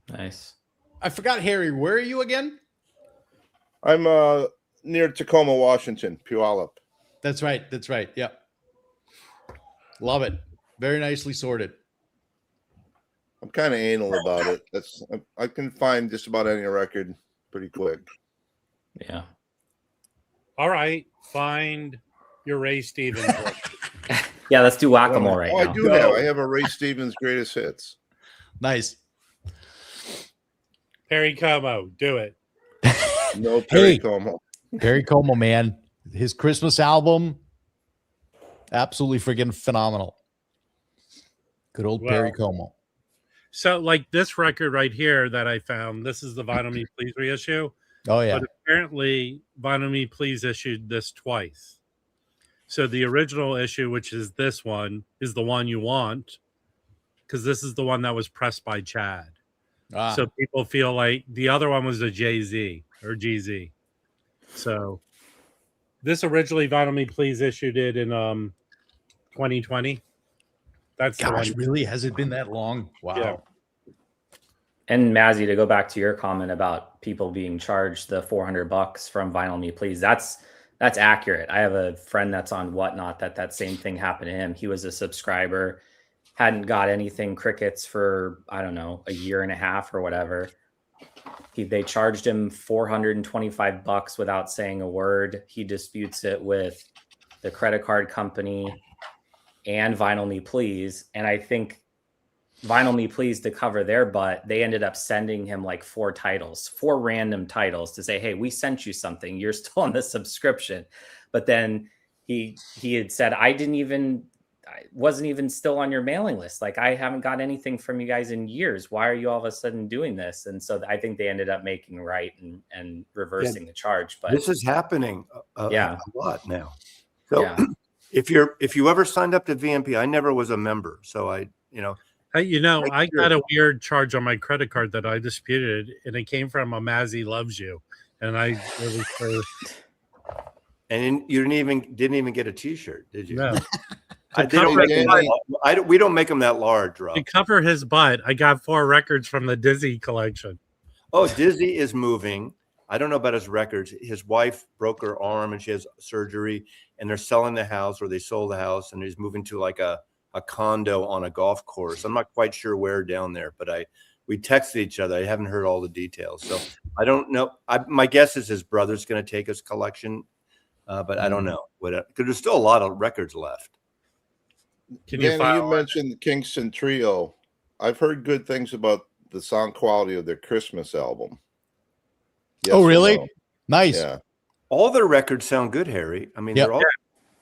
Nice. I forgot, Harry. Where are you again? I'm near Tacoma, Washington, Puyallup. That's right. That's right. Yep. Love it. Very nicely sorted. I'm kind of anal about it. I can find just about any record pretty quick. Yeah. All right, find your Ray Stevens. Yeah, let's do whack-a-mole right Oh, now. I have a Ray Stevens greatest hits. Nice. Perry Como, do it. No Perry Hey. Como. Perry Como, man. His Christmas album, absolutely friggin' phenomenal. Good old Well, Perry Como. So, like this record right here that I found, this is the Vinyl Me Please reissue. Oh, yeah. But apparently, Vinyl Me Please issued this twice. So the original issue, which is this one, is the one you want, because this is the one that was pressed by Chad. Ah, So people feel like the other one was a Jay-Z or GZ. So this originally Vinyl Me Please issued it in 2020. That's the gosh, one. really? Has it been that long? Wow. Yeah. And Mazzy, to go back to your comment about people being charged the $400 from Vinyl Me Please, that's accurate. I have a friend that's on Whatnot that same thing happened to him. He was a subscriber, hadn't got anything crickets for, I don't know, a year and a half or whatever. They charged him $425 without saying a word. He disputes it with the credit card company and Vinyl Me Please. And I think Vinyl Me Please, to cover their butt, they ended up sending him like 4 random titles to say, hey, we sent you something. You're still on the subscription. But then he had said, I wasn't even still on your mailing list. Like, I haven't got anything from you guys in years. Why are you all of a sudden doing this? And so I think they ended up making right and reversing the charge. But this is happening a lot now. So Yeah. if you ever signed up to VMP, I never was a member. So I got a weird charge on my credit card that I disputed, and it came from a Mazzy Loves You. And I really and you didn't even get a T-shirt, did you? no. We don't make them that large, Rob. To cover his butt, I got 4 records from the Dizzy collection. Oh, Dizzy is moving. I don't know about his records. His wife broke her arm and she has surgery, and they're selling the house, or they sold the house, and he's moving to like a condo on a golf course. I'm not quite sure where down there, but we texted each other. I haven't heard all the details, so I don't know. My guess is his brother's going to take his collection, but I don't know because there's still a lot of records left. Can you Danny, file? you mentioned the Kingston Trio. I've heard good things about the sound quality of their Christmas album. Yes Oh, or really? no? Nice. Yeah. All their records sound good, Harry. I mean, Yep. they're all.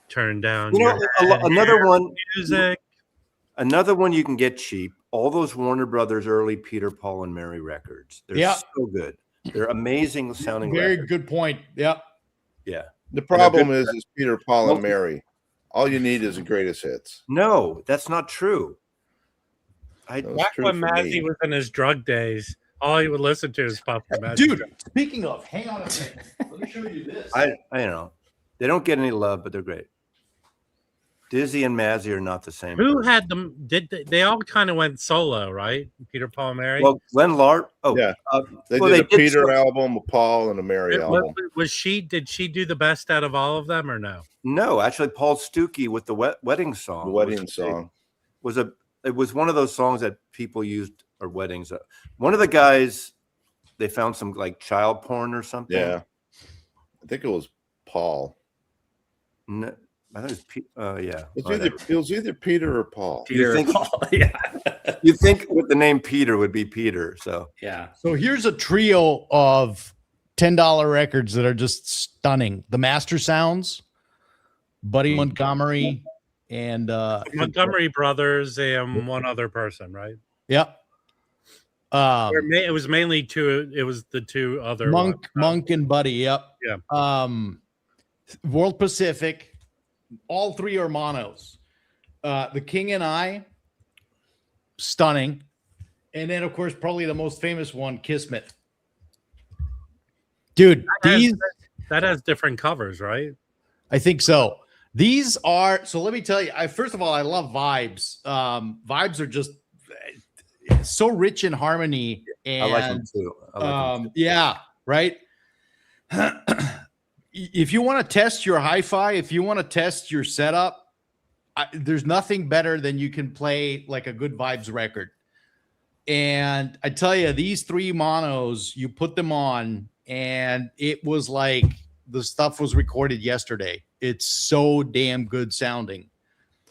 Turn down You know, your another one. music. Another one you can get cheap. All those Warner Brothers early Peter, Paul, and Mary records. They're Yeah. so good. They're amazing sounding Very records. good point. Yep. Yeah. The problem good- is Peter, Paul, and Well- Mary. All you need is the greatest hits. No, that's not true. That was Back true when for Mazzy me. was in his drug days, all he would listen to is Puff the Magic. Dude, speaking of, hang on a second. Let me show you this. I know. They don't get any love, but they're great. Dizzy and Mazzy are not the same. Who person. had them? They all kind of went solo, right? Peter, Paul, and Mary. Well, Glenn Lark. Oh, Yeah. They well, did a did Peter some- album, a Paul, and a Mary album. Was she? Did she do the best out of all of them, or no? No, actually, Paul Stuckey with the wedding song. The wedding was song. It was one of those songs that people used or weddings. One of the guys, they found some like child porn or something. Yeah. I think it was Paul. No, I think it was yeah. It was either Peter or Paul. Peter think- Paul. Yeah. You think with the name Peter would be Peter, so Yeah. So here's a trio of $10 records that are just stunning. The Master Sounds, Buddy Montgomery, and Montgomery Brothers and one other person, right? Yep. It was mainly two. It was the two other Monk and Buddy. Yep. Yeah. World Pacific. All three are monos. The King and I, stunning. And then, of course, probably the most famous one, Kismet. Dude, that has different covers, right? I think so. These are, so let me tell you, first of all, I love vibes. Vibes are just so rich in harmony. And I like them too. I like them too. yeah, right. If you want to test your hi-fi, if you want to test your setup, there's nothing better than you can play like a good vibes record. And I tell you, these three monos, you put them on, and it was like the stuff was recorded yesterday. It's so damn good sounding.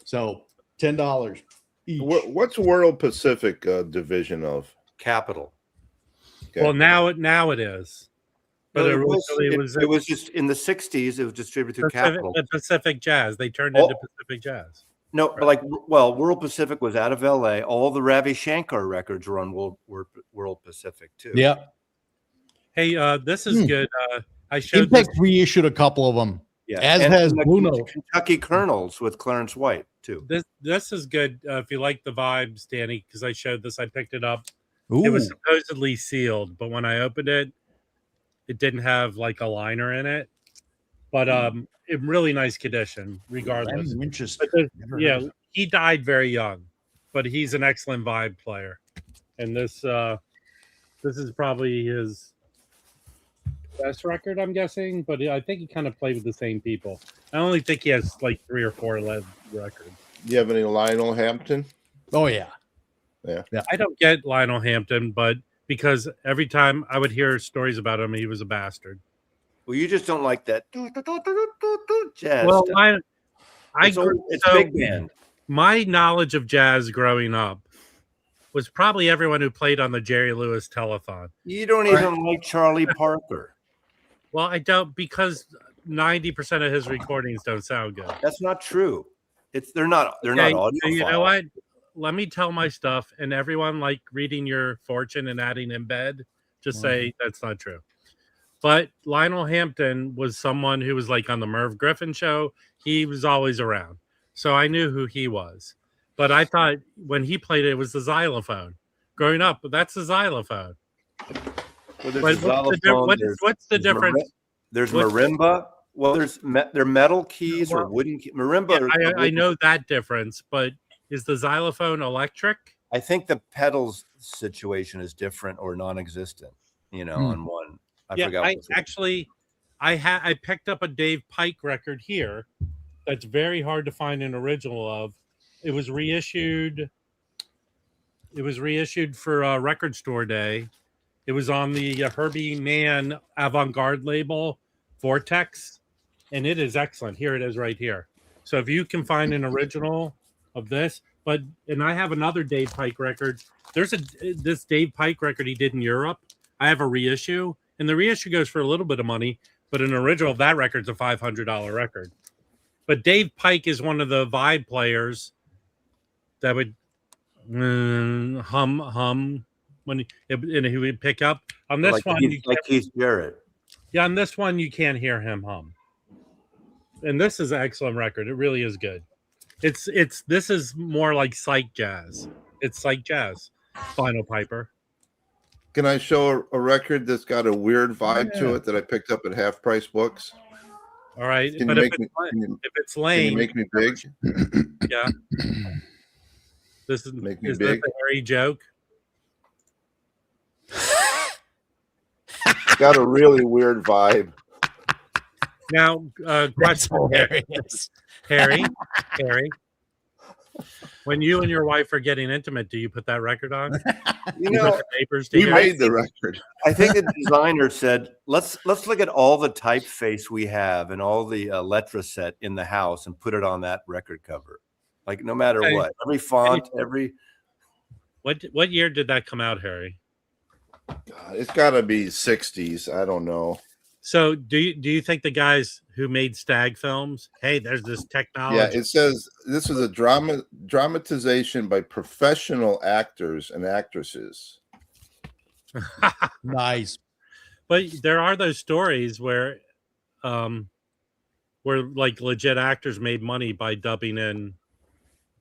So $10 each. What's World Pacific division of? Capital. Okay. Well, now it is. But No, it was just in the 60s. It was distributed through Pacific, Capital. the Pacific Jazz. They turned Oh. into Pacific Jazz. No, but like, well, World Pacific was out of LA. All the Ravi Shankar records were on World Pacific too. Yeah. This is good. I showed Impact this. reissued a couple of them. Yeah. As And has the Bruno. Kentucky Colonels with Clarence White too. This is good if you like the vibes, Danny, because I showed this. I picked it up. Ooh. It was supposedly sealed, but when I opened it, it didn't have like a liner in it. But in really nice condition, regardless. I'm interested. But Never yeah, heard of that. he died very young, but he's an excellent vibe player. And this is probably his best record, I'm guessing. But I think he kind of played with the same people. I only think he has like 3 or 4 lead records. Do you have any Lionel Hampton? Oh yeah. I don't get Lionel Hampton, but because every time I would hear stories about him, he was a bastard. Well, you just don't like that jazz. Well, stuff. It's so big band. my knowledge of jazz growing up was probably everyone who played on the Jerry Lewis telethon. You don't even like Charlie Parker. Well, I don't, because 90% of his recordings don't sound good. That's not true. They're not Okay, audio. so you know what? Let me tell my stuff, and everyone like reading your fortune and adding in bed, just say that's not true. But Lionel Hampton was someone who was like on the Merv Griffin show. He was always around. So I knew who he was. But I thought when he played it was the xylophone. Growing up, that's the xylophone. Well, But what's the difference? There's what- marimba. Well, they're metal keys or wooden marimba. Yeah, I know that difference, but is the xylophone electric? I think the pedals situation is different or non-existent. On one. I forgot. I picked up a Dave Pike record here that's very hard to find an original of. It was reissued. It was reissued for Record Store Day. It was on the Herbie Mann avant-garde label, Vortex, and it is excellent. Here it is right here. So if you can find an original of this, But and I have another Dave Pike record. There's this Dave Pike record he did in Europe. I have a reissue, and the reissue goes for a little bit of money, but an original of that record's a $500 record. But Dave Pike is one of the vibe players that would hum when he would pick up. On this like one, like Keith Jarrett. yeah, on this one you can't hear him hum. And this is an excellent record. It really is good. This is more like psych jazz. It's psych jazz. Vinyl Piper. Can I show a record that's got a weird vibe to it that I picked up at Half Price Books? All right, Can but you if make me? if it's Can you lame, make me big? yeah. This is Make me is this big? a Harry joke? It's got a really weird vibe. Now, That's question, hilarious. Harry, when you and your wife are getting intimate, do you put that record on? You You put know, the papers He together? made the record. I think the designer said, let's look at all the typeface we have and all the letra set in the house and put it on that record cover. Like no matter Okay. what, every font, every. What year did that come out, Harry? God, it's got to be 60s. I don't know. So do you think the guys who made Stag films, hey, there's this technology. Yeah, it says this is a dramatization by professional actors and actresses. Nice. But there are those stories where like legit actors made money by dubbing in,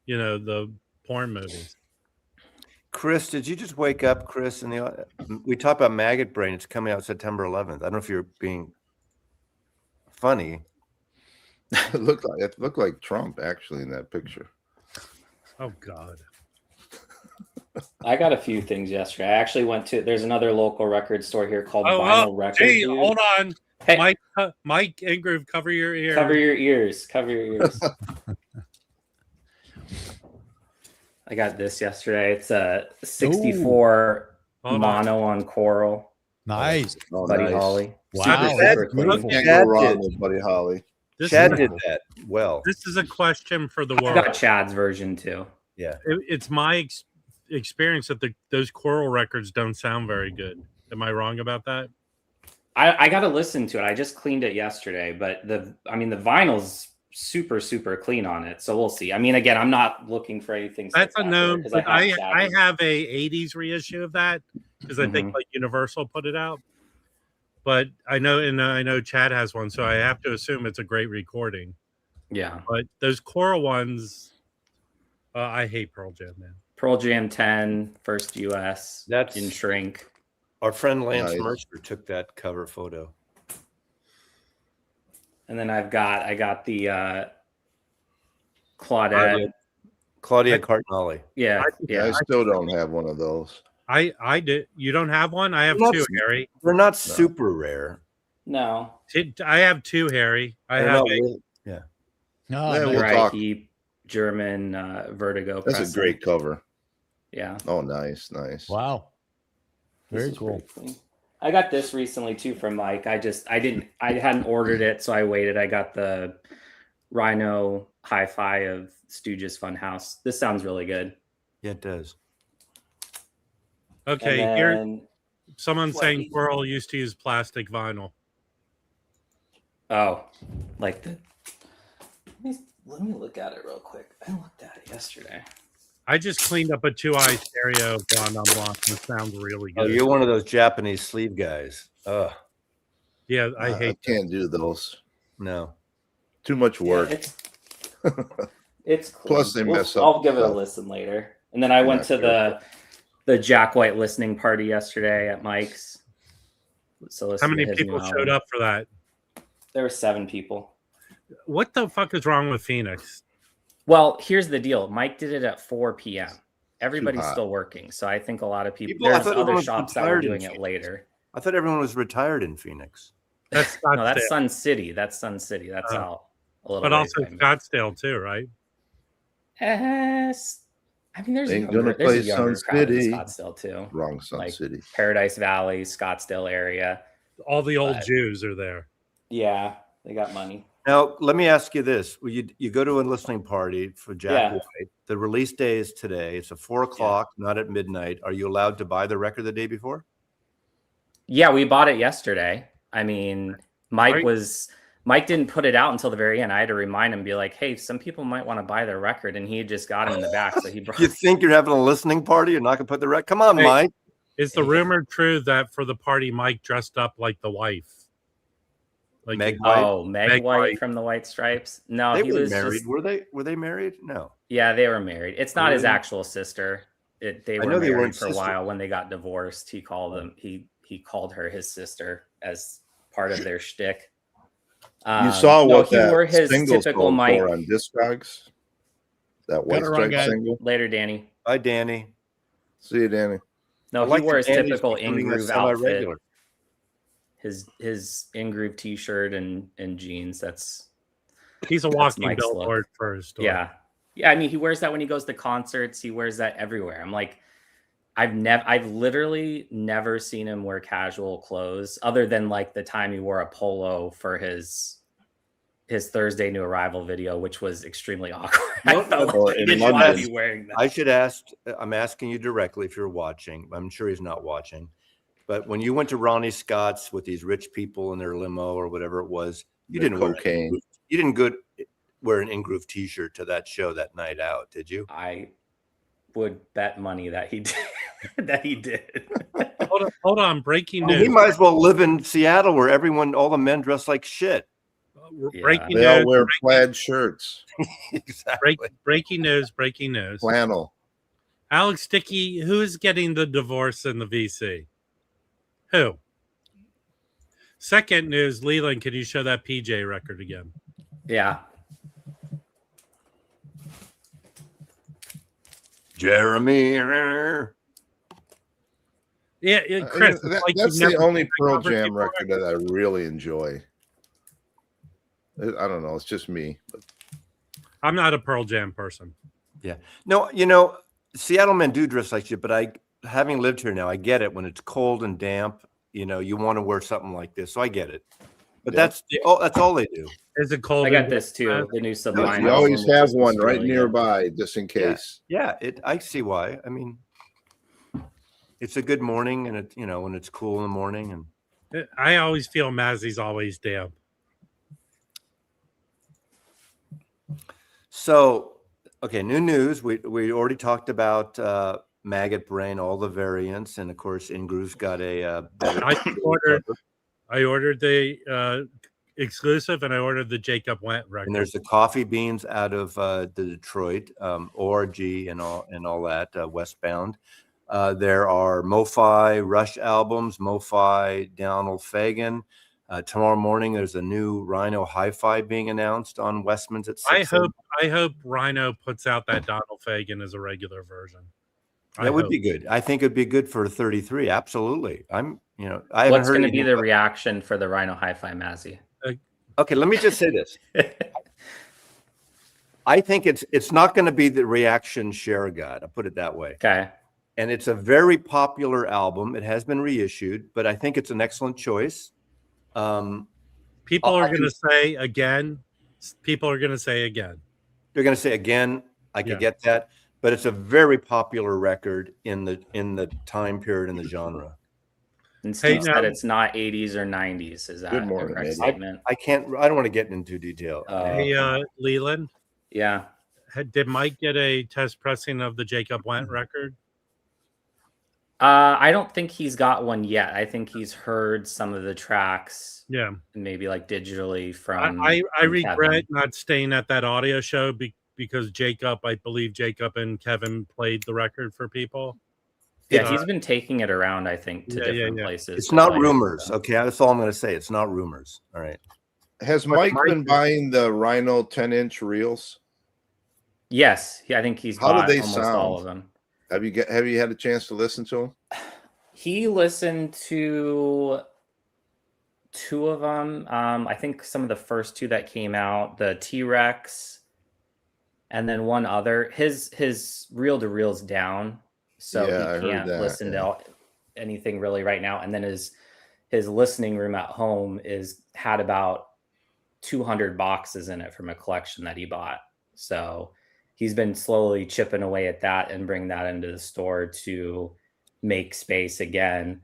the porn movies. Chris, did you just wake up, Chris? We talked about Maggot Brain. It's coming out September 11th. I don't know if you're being funny. It looked like Trump actually in that picture. Oh God. I got a few things yesterday. I actually there's another local record store here called Oh, Vinyl Records. hey, Dude. hold on. Hey. Mike Ingrove, cover your ears. Cover your ears. Cover your ears. I got this yesterday. It's a 64 Hold on. mono on coral. Nice. Oh, Buddy nice. Holly. Wow, Super, that's super clean. beautiful. Can't Chad go wrong did. with Buddy Holly. This Chad is, did that well. this is a question for the I world. got Chad's version too. Yeah. It's my experience that those choral records don't sound very good. Am I wrong about that? I got to listen to it. I just cleaned it yesterday, but the vinyl's super, super clean on it. So we'll see. I mean, again, I'm not looking for anything. That's unknown. Because But I Chad's. have a 80s reissue of that because I think like Universal put it out. But I know Chad has one, so I have to assume it's a great recording. Yeah. But those choral ones, I hate Pearl Jam, man. Pearl Jam 10, first US. That's- in Shrink. Our friend Lance Nice. Mercer took that cover photo. And then I got the Claudette. Claudia Cardinale. Yeah. I Yeah. still don't have one of those. I did. You don't have one? I have Well, two, that's- Harry. They're not super rare. No. I have two, Harry. I They're have not a, really- Oh, Yeah, nice. we'll Right. talk. German Vertigo. That's pressing. a great cover. Yeah. Oh, nice. Wow. This Very is cool. pretty clean. I got this recently too from Mike. I hadn't ordered it, so I waited. I got the Rhino Hi-Fi of Stooges Funhouse. This sounds really good. Yeah, it does. okay. And Here, then- someone's what saying is- Pearl used to use plastic vinyl. Oh, like the. Let me look at it real quick. I looked at it yesterday. I just cleaned up a 2-eye stereo blonde on blonde. It sounds really Oh, good. you're one of those Japanese sleeve guys. Ugh, Yeah, I hate. can't do those. no. Too much work. Yeah, it's clean. Plus they mess up I'll give it a stuff. listen later. And then I went Yeah, to the Jack White listening party yesterday at Mike's. So How listen to many his people new showed album. up for that? There were 7 people. What the fuck is wrong with Phoenix? Well, here's the deal. Mike did it at 4 p.m. Everybody's hot. still working, so I think a lot of people. I There's thought other everyone was shops that were retired in doing it Phoenix. later. I thought everyone was retired in Phoenix. That's No, that's Scottsdale, Sun City. That's Sun City. That's Oh. out a little. but ways also by me. Scottsdale too, right? I mean, there's Ain't there's gonna a play younger Sun crowd in City. Scottsdale too. Wrong Sun Like- City. Paradise Valley, Scottsdale area. All the old But- Jews are there. Yeah, they got money. Now, let me ask you this: you go to a listening party for Jack Yeah. White, The release day is today. It's at 4:00, not at midnight. Are you allowed to buy the record the day before? Yeah, we bought it yesterday. I mean, Mike Right. Mike didn't put it out until the very end. I had to remind him, be like, hey, some people might want to buy their record, and he had just got him in the back. So he brought You think you're having a listening party? You're not gonna put the record? Come on, Hey. Mike. Is the rumor true that for the party, Mike dressed up like the wife? Like Meg White. Oh, Meg, Meg White, White. from the White Stripes. No, They he were was married. just, Were they married? No. yeah, they were married. It's not his Really? actual sister. They I were know they married weren't for a sisters. while. When they got divorced, he called them. He called her his sister as part of their shtick. You saw no, what he that wore his single typical sold Mike. for on Discogs? That White Gotta run, Stripe guys. single? Later, Danny. Hi, Danny. See you, Danny. No, I like he wore his that Danny's typical becoming a in-groove outfit. semi-regular. His in-groove t-shirt and jeans. he's a That's walking Mike's look. billboard for his store. Yeah. I mean, he wears that when he goes to concerts. He wears that everywhere. I'm like, I've literally never seen him wear casual clothes other than like the time he wore a polo for his Thursday New Arrival video, which was extremely awkward. No, I felt or like he in didn't want to London. be wearing that. I should I'm asking you directly if you're watching. I'm sure he's not watching. But when you went to Ronnie Scott's with these rich people in their limo or whatever it was, you The didn't wear cocaine. you didn't wear an in-groove t-shirt to that show that night out, did you? I would bet money that he did. that he did. Hold on. Breaking Well, news. he might as well live in Seattle where all the men dress like shit. Breaking They all news. wear plaid shirts, Exactly. Breaking news. Breaking news. flannel. Alex Dickey, who's getting the divorce in the VC? Who? Second news, Leland, can you show that PJ record again? Yeah. Jeremy. Yeah, Chris. That- like that's you've the never only seen that Pearl cover Jam before? record that I really enjoy. I don't know. It's just me. I'm not a Pearl Jam person. No, Seattle men do dress like shit, but having lived here now, I get it. When it's cold and damp, you want to wear something like this. So I get it. But Yeah. that's all they do. Is it cold? I got in- this too. The new Sublime. You always album, which have is one right really good. nearby, just in case. Yeah, I see why. I mean, it's a good morning, and when it's cool in the morning, and I always feel Mazzy's always damp. so okay. New news. We already talked about maggot brain, all the variants, and of course, Ingroove's got a better. I ordered the exclusive, and I ordered the Jacob Went record. And there's the coffee beans out of the Detroit, ORG and all that, Westbound. There are MoFi Rush albums, MoFi Donald Fagen. Tomorrow morning, there's a new Rhino Hi-Fi being announced on Westman's at 6. I hope Rhino puts out that Donald Fagen as a regular version. That would be good. I think it'd be good for 33. Absolutely. I haven't What's heard going to be anything the about- reaction for the Rhino Hi-Fi Mazzy? Okay, let me just say this. I think it's not going to be the reaction Cher got. I'll put it that way. Okay. And it's a very popular album. It has been reissued, but I think it's an excellent choice. People are going to say again. People are going to say again. They're going to say again. I could Yeah. get that, but it's a very popular record in the time period in the genre. And Steve now- said it's not 80s or 90s. Is that Good a morning, correct Eddie. statement? I don't want to get into detail. Hey, Leland, Yeah. did Mike get a test pressing of the Jacob Went record? I don't think he's got one yet. I think he's heard some of the tracks, Yeah. maybe like digitally from. I from regret Kevin. not staying at that audio show because I believe Jacob and Kevin played the record for people. Yeah, he's been taking it around, I think, to Yeah, different yeah. places. It's to not play it, rumors. so. Okay, that's all I'm going to say. It's not rumors. All right. Has But Mike Mike been is- buying the Rhino 10-inch reels? Yes, I think he's How do bought they almost all sound? of them. Have you had a chance to listen to them? He listened to two of them. I think some of the first two that came out, the T-Rex, and then one other. His reel to reel's down, so Yeah, I he heard can't that, listen yeah. to anything really right now. And then his listening room at home had about 200 boxes in it from a collection that he bought. So he's been slowly chipping away at that and bring that into the store to make space again.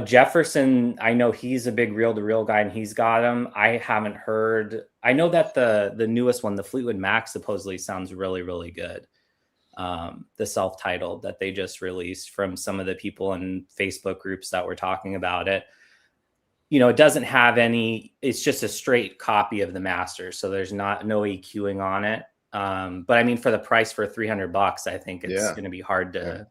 Jefferson, I know he's a big reel-to-reel guy and he's got them. I haven't heard. I know that the newest one, the Fleetwood Mac, supposedly sounds really, really good. The self-titled that they just released, from some of the people in Facebook groups that were talking about it. It doesn't have any, it's just a straight copy of the master. So there's no EQing on it. But I mean, for the price, for $300, I think it's going to be hard to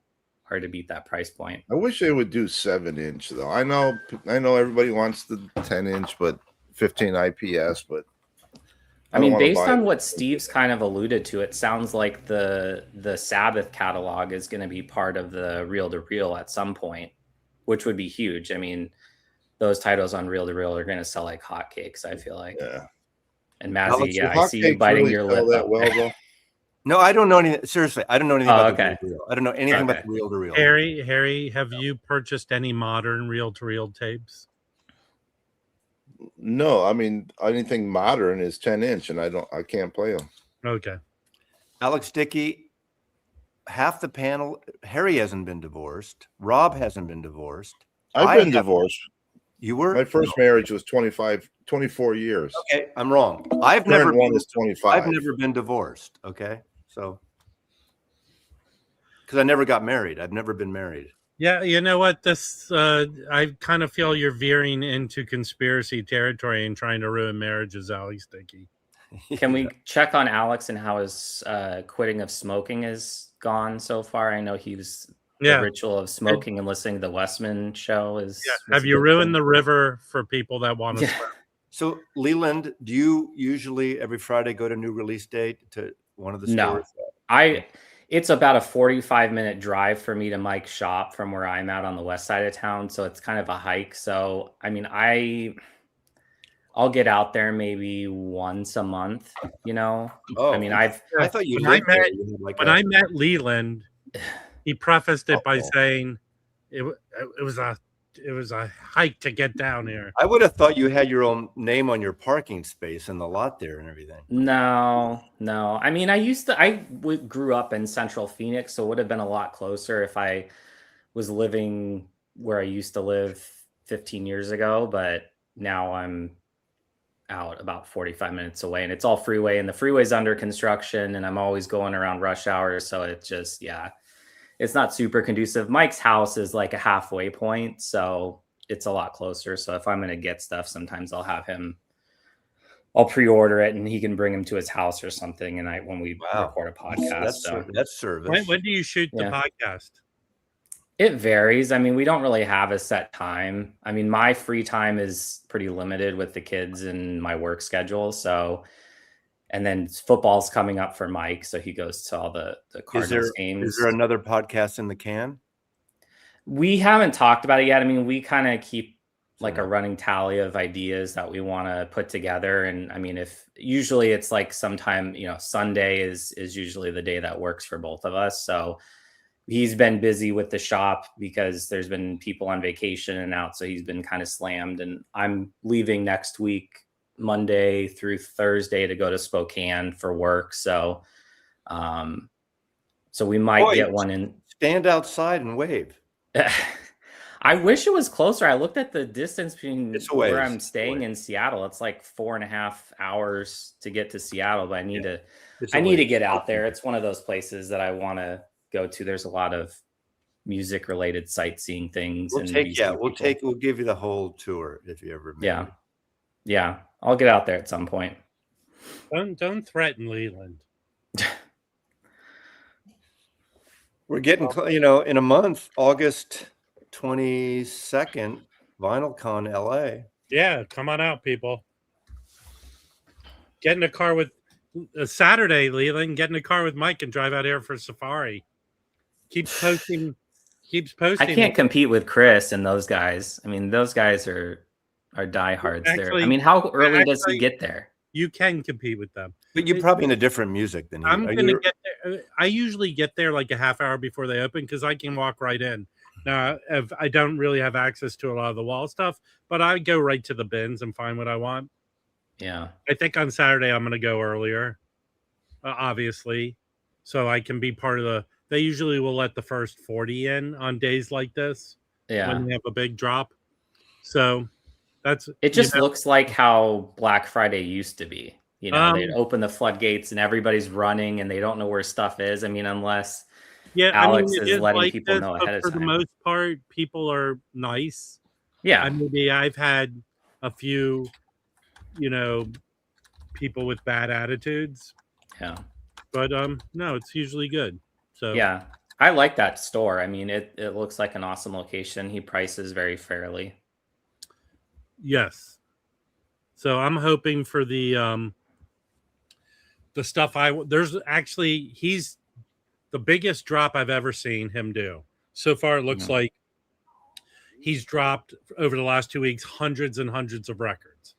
beat that price point. I wish they would do 7-inch though. I know everybody wants the 10-inch, but 15 IPS, but I mean, based on what Steve's kind of alluded to, it sounds like the Sabbath catalog is going to be part of the reel-to-reel at some point, which would be huge. I mean, those titles on reel-to-reel are going to sell like hotcakes, I feel like. Yeah. And Mazzy, I see you biting your lip. That well, though? No, I don't know anything. Seriously, I don't know anything about the okay. reel-to-reel. I don't know anything about the reel-to-reel. Harry, have you purchased any modern reel-to-reel tapes? No, I mean, anything modern is 10-inch, and I can't play them. Okay. Alex Dickey, half the panel. Harry hasn't been divorced. Rob hasn't been divorced. I've been divorced. You were? My first marriage was 24 years. Okay, I'm wrong. I've never is 25. I've never been divorced. Okay, so because I never got married. I've never been married. Yeah, you know what? This I kind of feel you're veering into conspiracy territory and trying to ruin marriages, Alex Dickey. Can we check on Alex and how his quitting of smoking has gone so far? I know he was the ritual of smoking and listening to the Westman show is. Yeah. Have you ruined the river for people that want to swim? So, Leland, do you usually every Friday go to new release date to one of the stores? No, it's about a 45-minute drive for me to Mike's shop from where I'm at on the west side of town. So it's kind of a hike. So, I mean, I'll get out there maybe once a month, Oh, I mean, I thought you when I met Leland, he prefaced it by saying it was a hike to get down here. I would have thought you had your own name on your parking space in the lot there and everything. No. I mean, I grew up in Central Phoenix, so it would have been a lot closer if I was living where I used to live 15 years ago. But now I'm out about 45 minutes away, and it's all freeway, and the freeway's under construction, and I'm always going around rush hours. So it's just, it's not super conducive. Mike's house is like a halfway point, so it's a lot closer. So if I'm going to get stuff, sometimes I'll pre-order it and he can bring him to his house or something. And when we record a podcast, that's service. When do you shoot the podcast? It varies. I mean, we don't really have a set time. I mean, my free time is pretty limited with the kids and my work schedule. So, and then football's coming up for Mike, so he goes to all the Cardinals games. Is there another podcast in the can? We haven't talked about it yet. I mean, we kind of keep like a running tally of ideas that we want to put together. And I mean, usually it's like sometime, Sunday is usually the day that works for both of us. So he's been busy with the shop because there's been people on vacation and out. So he's been kind of slammed, and I'm leaving next week, Monday through Thursday, to go to Spokane for work. So, so we might get one in. Stand outside and wave. I wish it was closer. I looked at the distance between where I'm staying in Seattle. It's like 4.5 hours to get to Seattle, but I need to get out there. It's one of those places that I want to go to. There's a lot of music related sightseeing things. We'll give you the whole tour if you ever. Yeah. I'll get out there at some point. Don't threaten Leland. We're getting, in a month, August 22nd, VinylCon LA. Yeah, come on out, people. Get in a car with Saturday, Leland. Get in a car with Mike and drive out here for safari. Keeps posting. I can't compete with Chris and those guys. I mean, those guys are diehards there. I mean, how early does he get there? You can compete with them, but you're probably into different music than I'm going to get there. I usually get there like a half hour before they open because I can walk right in. Now, if I don't really have access to a lot of the wall stuff, but I go right to the bins and find what I want. Yeah, I think on Saturday I'm going to go earlier. obviously, so I can be part of the. They usually will let the first 40 in on days like this Yeah. when they have a big drop. So that's It just looks like how Black Friday used to be. You know, they'd open the floodgates and everybody's running and they don't know where stuff is. I mean, unless yeah. Alex I mean, it is is letting like people this, know but ahead of for the time. most part, people are nice. Yeah. I've had a few, people with bad attitudes, Yeah. but no, it's usually good. So Yeah. I like that store. I mean, it looks like an awesome location. He prices very fairly. yes. So I'm hoping for the stuff there's actually he's the biggest drop I've ever seen him do. So far it looks like he's dropped over the last 2 weeks hundreds and hundreds of records.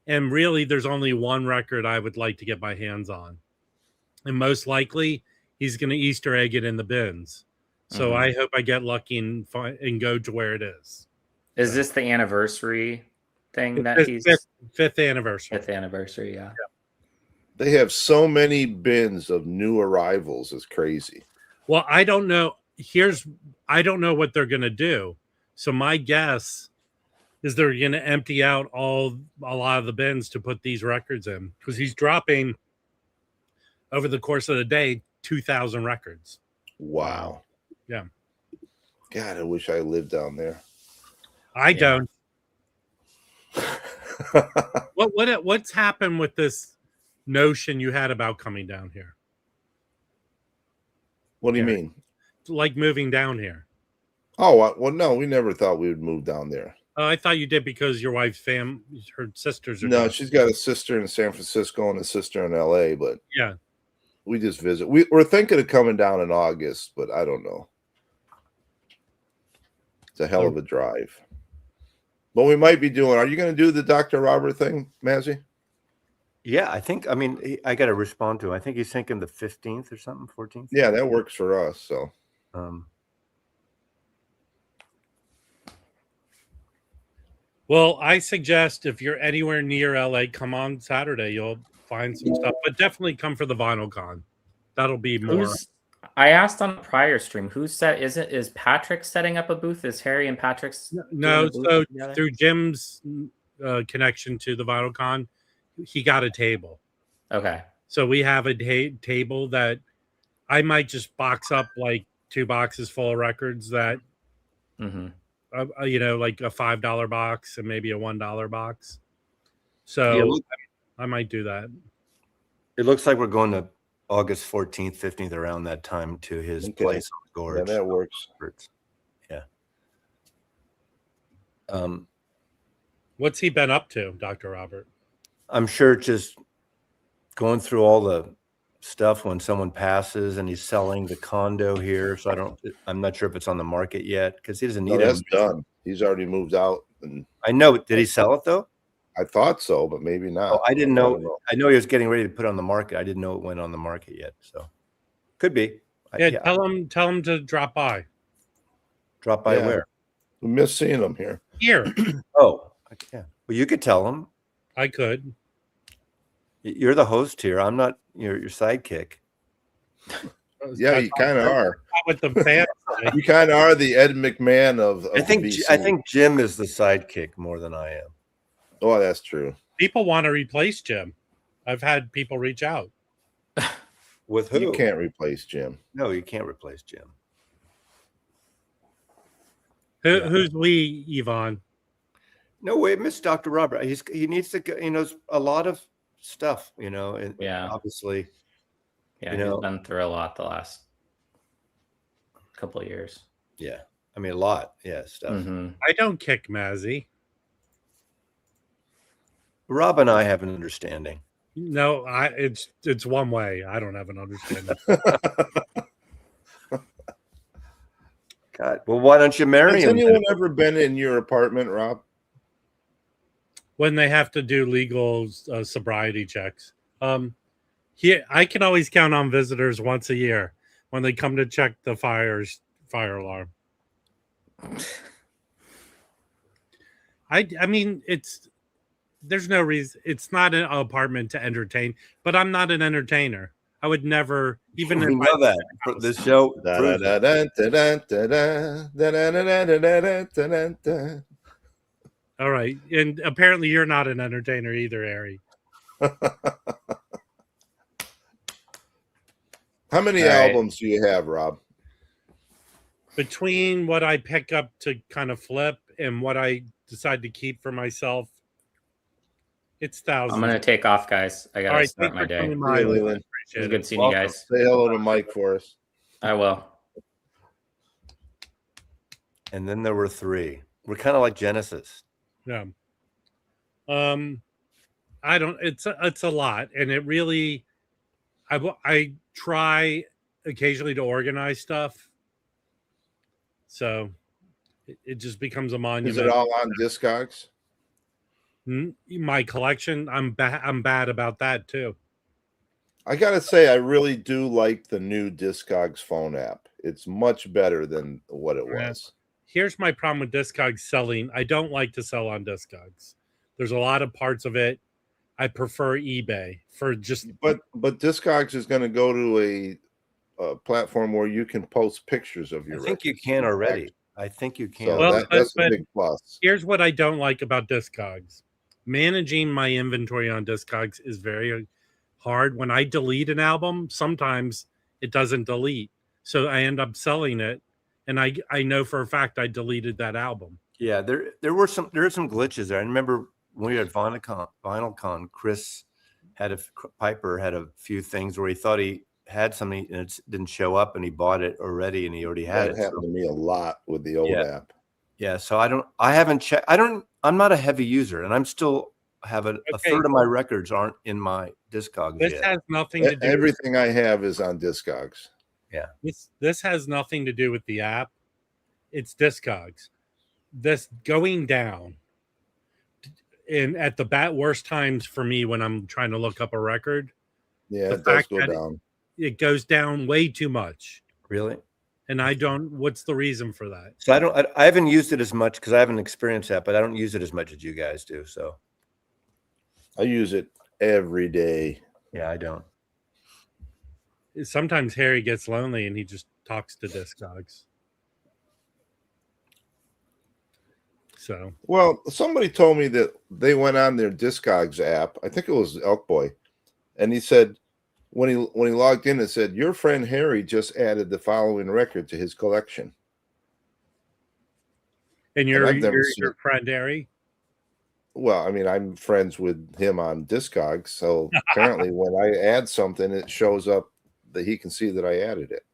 And really there's only one record I would like to get my hands on. And most likely he's going to Easter egg it in the bins. So I hope I get lucky and go to where it is. Is this the anniversary thing that he's fifth anniversary? Fifth anniversary, yeah. They have so many bins of new arrivals. It's crazy. Well, I don't know. I don't know what they're going to do. So my guess is they're going to empty out a lot of the bins to put these records in, because he's dropping over the course of the day 2,000 records. Wow. Yeah. God, I wish I lived down there. I don't. What's happened with this notion you had about coming down here? What do you mean? Like moving down here? Oh, well, no, we never thought we would move down there. I thought you did because your wife's her sisters are. No, she's got a sister in San Francisco and a sister in LA, but yeah, we just visit. We're thinking of coming down in August, but I don't know. It's a hell of a drive. But we might be doing. Are you going to do the Dr. Robert thing, Mazzy? Yeah, I think. I mean, I got to respond to him. I think he's thinking the 15th or something, 14th. Yeah, that works for us. So. Well, I suggest if you're anywhere near LA, come on Saturday. You'll find some stuff, but definitely come for the Vinyl Con. That'll be more. I asked on a prior stream, is Patrick setting up a booth? Is Harry and Patrick's? No, so through Jim's connection to the Vinyl Con, he got a table. Okay. So we have a table that I might just box up like 2 boxes full of records that, like a $5 box and maybe a $1 box. So I might do that. It looks like we're going to August 14th, 15th, around that time to his place on the Gorge. Yeah, that works. Yeah. What's he been up to, Dr. Robert? I'm sure just going through all the stuff when someone passes, and he's selling the condo here. So I'm not sure if it's on the market yet, because he doesn't need it. That's done. He's already moved out. And I know. Did he sell it though? I thought so, but maybe not. Oh, I didn't know. I know he was getting ready to put it on the market. I didn't know it went on the market yet. So could be. Yeah, tell him to drop by. Drop by where? We miss seeing him here. Here. Oh, yeah. Well, you could tell him. I could. You're the host here. I'm not your sidekick. Yeah, you kind of are. With the fans, you kind of are the Ed McMahon of I think Jim is the sidekick more than I am. Oh, that's true. People want to replace Jim. I've had people reach out. With who? You can't replace Jim. No, you can't replace Jim. Who's we, Yvonne? No way, Miss Dr. Robert. He needs to go. He knows a lot of stuff. And obviously. Yeah, he's been through a lot the last couple of years. Yeah, I mean a lot. Yeah, stuff. I don't kick Mazzy. Rob and I have an understanding. No, it's one way. I don't have an understanding. God, well, why don't you marry him? Has anyone ever been in your apartment, Rob? When they have to do legal sobriety checks. I can always count on visitors once a year when they come to check the fire alarm. I mean, there's no reason. It's not an apartment to entertain, but I'm not an entertainer. I would never, even We if know that for the show. proves it. all right. And apparently you're not an entertainer either, Harry. How many All right. albums do you have, Rob? Between what I pick up to kind of flip and what I decide to keep for myself, it's thousands. I'm gonna take off, guys. I All gotta right, start thanks my for day. coming It by. Yeah, Leland. Leland. was Appreciate good it. seeing you Welcome. guys. Say hello to Mike for us. I will. And then there were 3. We're kind of like Genesis. Yeah. I don't. It's a lot, and it really. I try occasionally to organize stuff, so it just becomes a monument. Is it all on Discogs? My collection? I'm bad about that too. I gotta say, I really do like the new Discogs phone app. It's much better than what it Yeah. was. Here's my problem with Discogs selling. I don't like to sell on Discogs. There's a lot of parts of it. I prefer eBay for just. But Discogs is going to go to a platform where you can post pictures of your. I think you records. can already. I think you can. So Well, that's but- a big plus. Here's what I don't like about Discogs. Managing my inventory on Discogs is very hard. When I delete an album, sometimes it doesn't delete. So I end up selling it. And I know for a fact I deleted that album. Yeah, there are some glitches there. I remember when we were at VinylCon, Chris Piper had a few things where he thought he had something and it didn't show up, and he bought it already, and he already had That it. happened to me a lot with the old app. Yeah, so I haven't checked. I'm not a heavy user, and I'm still have a third of my records aren't in my Discogs This yet. has nothing to do. Everything I have is on Discogs. This has nothing to do with the app. It's Discogs. This going down, and at the worst times for me when I'm trying to look up a record, Yeah, The it does fact go that down. it goes down way too much. Really? And I don't. What's the reason for that? So I haven't used it as much because I haven't experienced that, but I don't use it as much as you guys do. So I use it every day. yeah, I don't. Sometimes Harry gets lonely and he just talks to Discogs. So Well, somebody told me that they went on their Discogs app. I think it was Elk Boy, and he said when he logged in, it said your friend Harry just added the following record to his collection. and I've never your seen- friend Harry. Well, I mean, I'm friends with him on Discogs, so apparently when I add something, it shows up that he can see that I added it.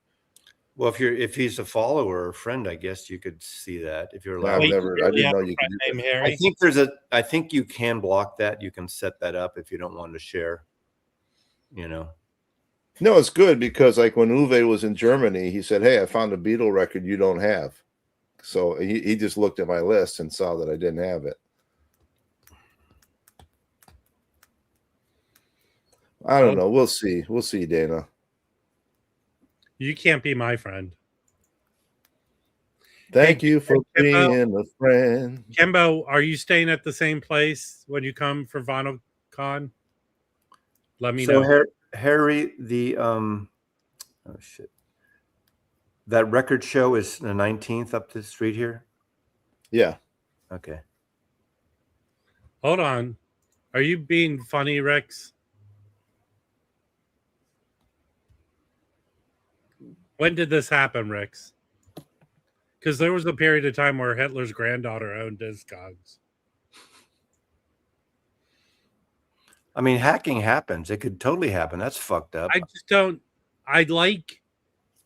Well, if he's a follower or friend, I guess you could see that if you're I've allowed. Wait, never, you I really didn't have know a you could friend do named that. Harry? I think you can block that. You can set that up if you don't want to share. You know. No, it's good because like when Uwe was in Germany, he said, "Hey, I found a Beatle record you don't have." So he just looked at my list and saw that I didn't have it. I don't know. We'll see. We'll see, Dana. You can't be my friend. Thank Hey, you for Kimbo. being a friend. Kimbo, are you staying at the same place when you come for VinylCon? Let me So know. Harry, that record show is the 19th up the street here. Yeah. Okay. Hold on. Are you being funny, Rex? When did this happen, Rex? Because there was a period of time where Hitler's granddaughter owned Discogs. I mean, hacking happens. It could totally happen. That's fucked up. I just don't.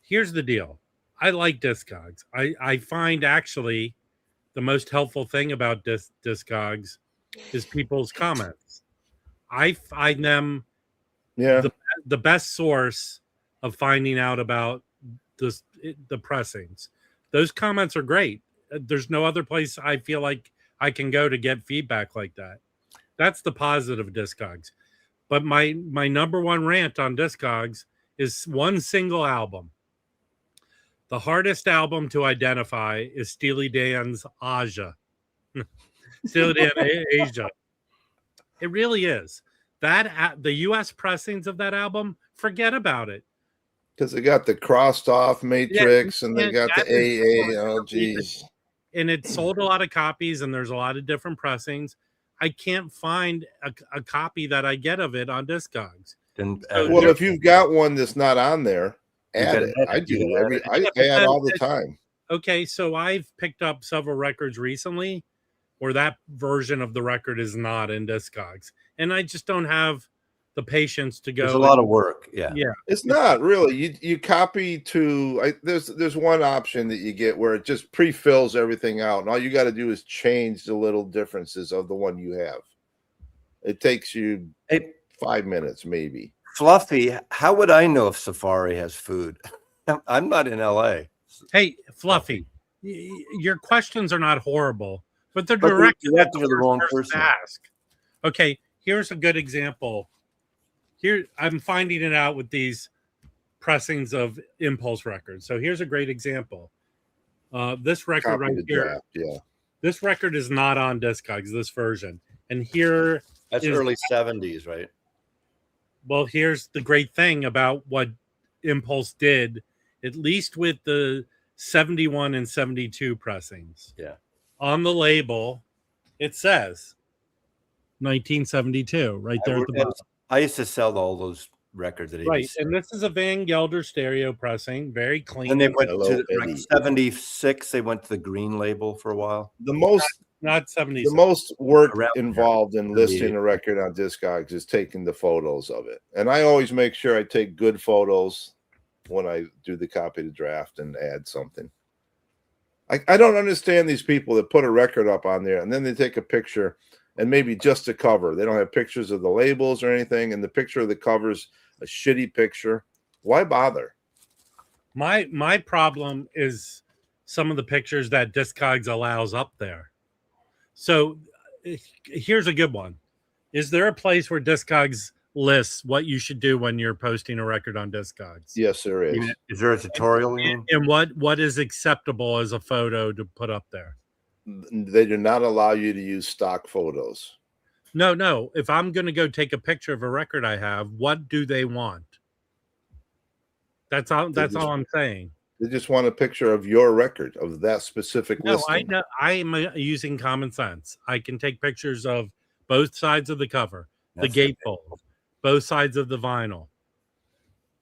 Here's the deal. I like Discogs. I find actually the most helpful thing about Discogs is people's comments. I find them Yeah. the best source of finding out about the pressings. Those comments are great. There's no other place I feel like I can go to get feedback like that. That's the positive of Discogs. But my number one rant on Discogs is one single album. The hardest album to identify is Steely Dan's Aja. Steely Dan Asia. It really is. the U.S. pressings of that album, forget about it. Because they got the crossed off matrix and they can't- got the that is AA. Oh, unbelievable. geez. And it sold a lot of copies, and there's a lot of different pressings. I can't find a copy that I get of it on Discogs. Then So Well, if you've got one that's not on there, You add gotta it. add I it. You do. gotta add Yeah, but I add all the that- time. Okay, so I've picked up several records recently where that version of the record is not in Discogs, and I just don't have the patience to go. There's a lot of work. Yeah. Yeah, It's not really. You copy to. There's one option that you get where it just pre-fills everything out, and all you got to do is change the little differences of the one you have. It takes you Hey, 5 minutes, maybe. Fluffy, how would I know if Safari has food? I'm not in LA. Hey, Fluffy, your questions are not horrible, but they're But they're directed at directed to the wrong person person. to ask. Okay, here's a good example. Here, I'm finding it out with these pressings of Impulse records. So here's a great example. This record Copy right the here. draft. Yeah. This record is not on Discogs. This version, and here, That's is- early 70s, right? well, here's the great thing about what Impulse did, at least with the 71 and 72 pressings. Yeah. On the label, it says 1972 right there at the bottom. I used to sell all those records at ABC. Right, and this is a Van Gelder stereo pressing, very clean. And they went Hello, to like Eddie. 76. They went to the green label for a while. The most not 70s. the most work Around there. involved in listing a record on Discogs is taking the photos of it. And I always make sure I take good photos when I do the copy to draft and add something. I don't understand these people that put a record up on there and then they take a picture and maybe just a cover. They don't have pictures of the labels or anything, and the picture of the cover's a shitty picture. Why bother? My problem is some of the pictures that Discogs allows up there. So here's a good one. Is there a place where Discogs lists what you should do when you're posting a record on Discogs? Yes, there You is. mean, is there a tutorial? You mean? And what is acceptable as a photo to put up there? They do not allow you to use stock photos. No. If I'm going to go take a picture of a record I have, what do they want? That's all. That's all I'm saying. They just want a picture of your record of that specific No, listing. I know. I am using common sense. I can take pictures of both sides of the cover, That's the gatefold, both sides of the vinyl.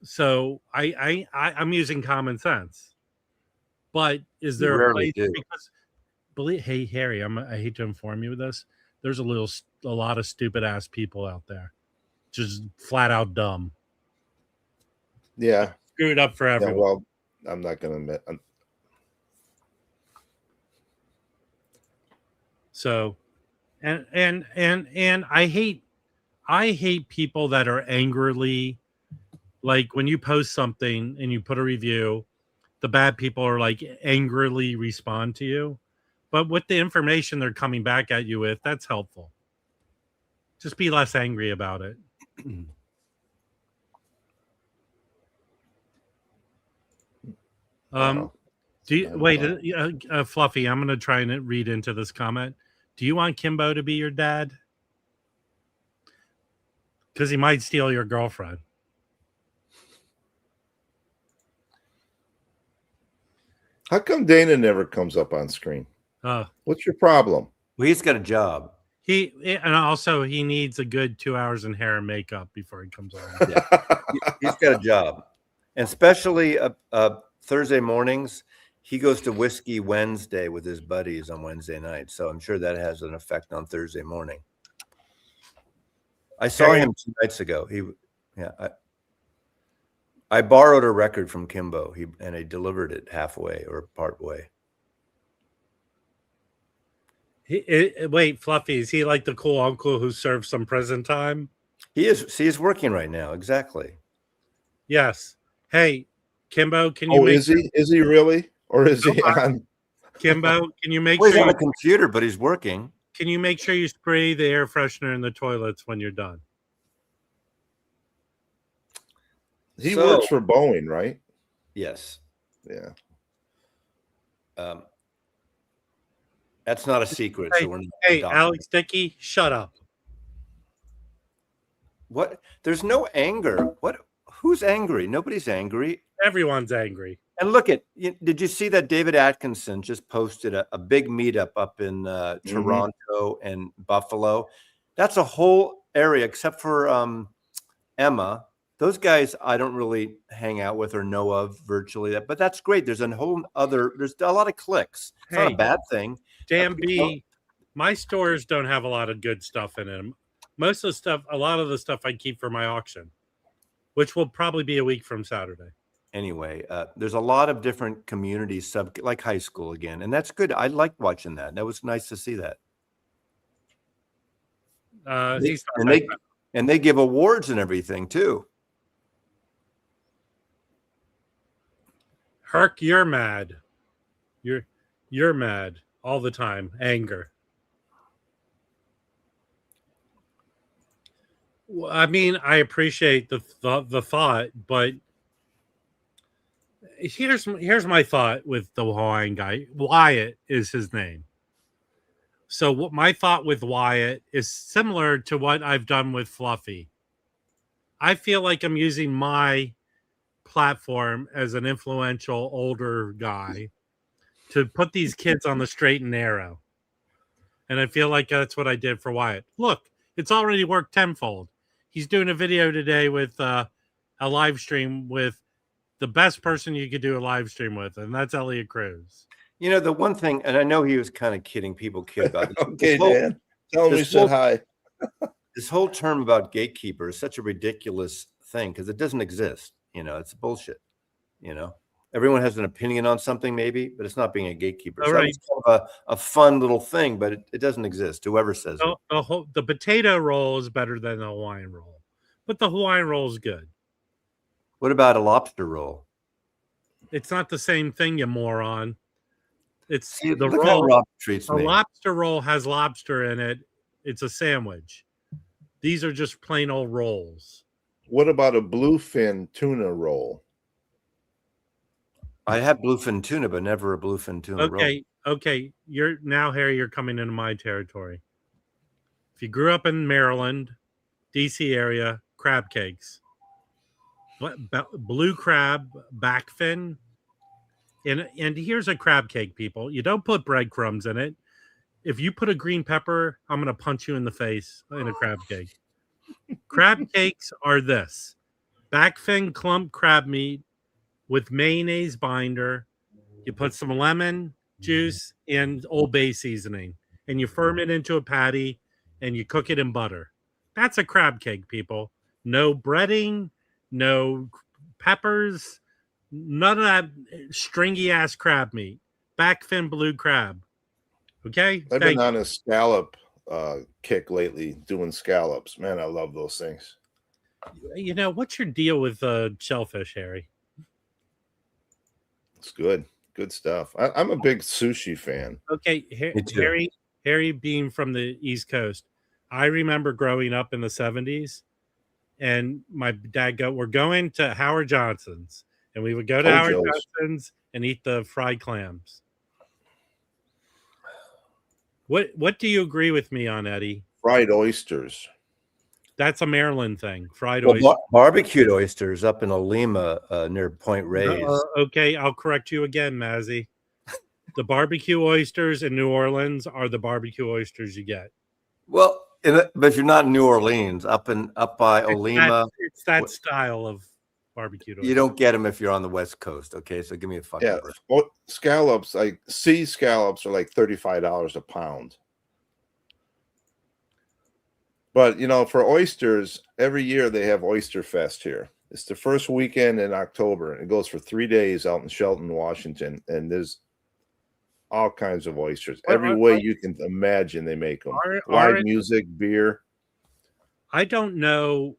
So I'm using common sense. But is there a rarely place? do. Because hey Harry, I hate to inform you of this. There's a lot of stupid ass people out there, just flat out dumb. Yeah. Screw it up for Yeah, everyone. well, I'm not going to admit. So, and I hate people that are angrily, like when you post something and you put a review, the bad people are like angrily respond to you. But with the information they're coming back at you with, that's helpful. Just be less angry about it. Wow. Do you wait, Fluffy? I'm going to try and read into this comment. Do you want Kimbo to be your dad? Because he might steal your girlfriend. How come Dana never comes up on screen? What's your problem? Well, he's got a job. And also he needs a good 2 hours in hair and makeup before he comes on. He's got a job, and especially Thursday mornings. He goes to Whiskey Wednesday with his buddies on Wednesday night. So I'm sure that has an effect on Thursday morning. I saw him 2 nights ago. I borrowed a record from Kimbo, and he delivered it halfway or part way. Wait, Fluffy, is he like the cool uncle who serves some prison time? He is. See, he's working right now. Exactly. Yes. Hey, Kimbo, can you Oh, make is he? Is he really? Or is he on? Kimbo, can you make Well, he's sure on a computer, but he's working. can you make sure you spray the air freshener in the toilets when you're done? He So- works for Boeing, right? Yes. Yeah. That's not a secret. So we're not Hey, adopting Alex Dickey, shut up. What? There's no anger. What? Who's angry? Nobody's angry. Everyone's angry. And look at, did you see that David Atkinson just posted a big meetup up in Toronto and Buffalo? That's a whole area except for Emma. Those guys I don't really hang out with or know of virtually, but that's great. There's a whole other, there's a lot of clicks. It's not Hey, a bad thing. Dan B, my stores don't have a lot of good stuff in them. Most of the stuff, a lot of the stuff I keep for my auction, which will probably be a week from Saturday. Anyway, there's a lot of different communities, like high school again, and that's good. I like watching that. That was nice to see that. And they give awards and everything too. Herc, you're mad. You're mad all the time. Anger. Well, I mean, I appreciate the thought, but here's my thought with the Hawaiian guy. Wyatt is his name. So what my thought with Wyatt is similar to what I've done with Fluffy. I feel like I'm using my platform as an influential older guy to put these kids on the straight and narrow. And I feel like that's what I did for Wyatt. Look, it's already worked tenfold. He's doing a video today with a live stream with the best person you could do a live stream with, and that's Elliot Cruz. You know, the one thing, and I know he was kind of kidding people about this. Okay, Dan. Tell him we said hi. This whole term about gatekeeper is such a ridiculous thing because it doesn't exist. You know, it's bullshit. You know, everyone has an opinion on something, maybe, but it's not being a gatekeeper. So it's kind of a fun little thing, but it doesn't exist. Whoever says it. The potato roll is better than the Hawaiian roll, but the Hawaiian roll is good. What about a lobster roll? It's not the same thing, you moron. It's the look roll. how Rob treats me. A lobster roll has lobster in it. It's a sandwich. These are just plain old rolls. What about a bluefin tuna roll? I had bluefin tuna, but never a bluefin tuna roll. Okay. Harry, you're coming into my territory. If you grew up in Maryland, DC area, crab cakes, blue crab, backfin, and here's a crab cake, people. You don't put breadcrumbs in it. If you put a green pepper, I'm going to punch you in the face in a crab cake. Crab cakes are this: backfin clump crab meat with mayonnaise binder. You put some lemon juice and Old Bay seasoning, and you firm it into a patty, and you cook it in butter. That's a crab cake, people. No breading, no peppers, none of that stringy ass crab meat. Backfin blue crab. Okay? I've been on a scallop kick lately, doing scallops. Man, I love those things. You know, what's your deal with shellfish, Harry? It's good. Good stuff. I'm a big sushi fan. Okay, Harry being from the East Coast, I remember growing up in the 70s, and my dad we're going to Howard Johnson's, and we would go to Howard Johnson's and eat the fried clams. What do you agree with me on, Eddie? Fried oysters. That's a Maryland thing. Fried oysters. Barbecued oysters up in Olema near Point Reyes. Okay, I'll correct you again, Mazzy. The barbecue oysters in New Orleans are the barbecue oysters you get. Well, but if you're not in New Orleans, up by Olema, it's that style of barbecued oysters. You don't get them if you're on the West Coast. Okay, so give me a fucking break. Well, scallops, like sea scallops, are like $35 a pound. But, you know, for oysters, every year they have Oyster Fest here. It's the first weekend in October. And it goes for 3 days out in Shelton, Washington. And there's all kinds of oysters. Every way you can imagine they make them. Live music, beer. I don't know,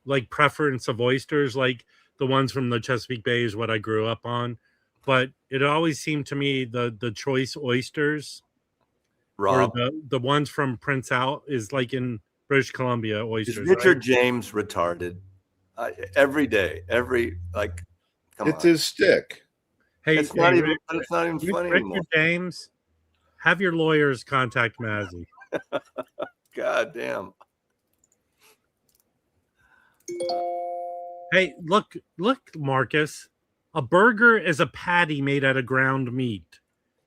like, preference of oysters, like the ones from the Chesapeake Bay is what I grew up on. But it always seemed to me the choice oysters, Rob, or the ones from Prince Al is like in British Columbia oysters. Is Richard James retarded? Every day, come it's on. His stick. Hey, it's not even funny anymore. Richard James, have your lawyers contact Mazzy. God damn. Hey, look, Marcus. A burger is a patty made out of ground meat.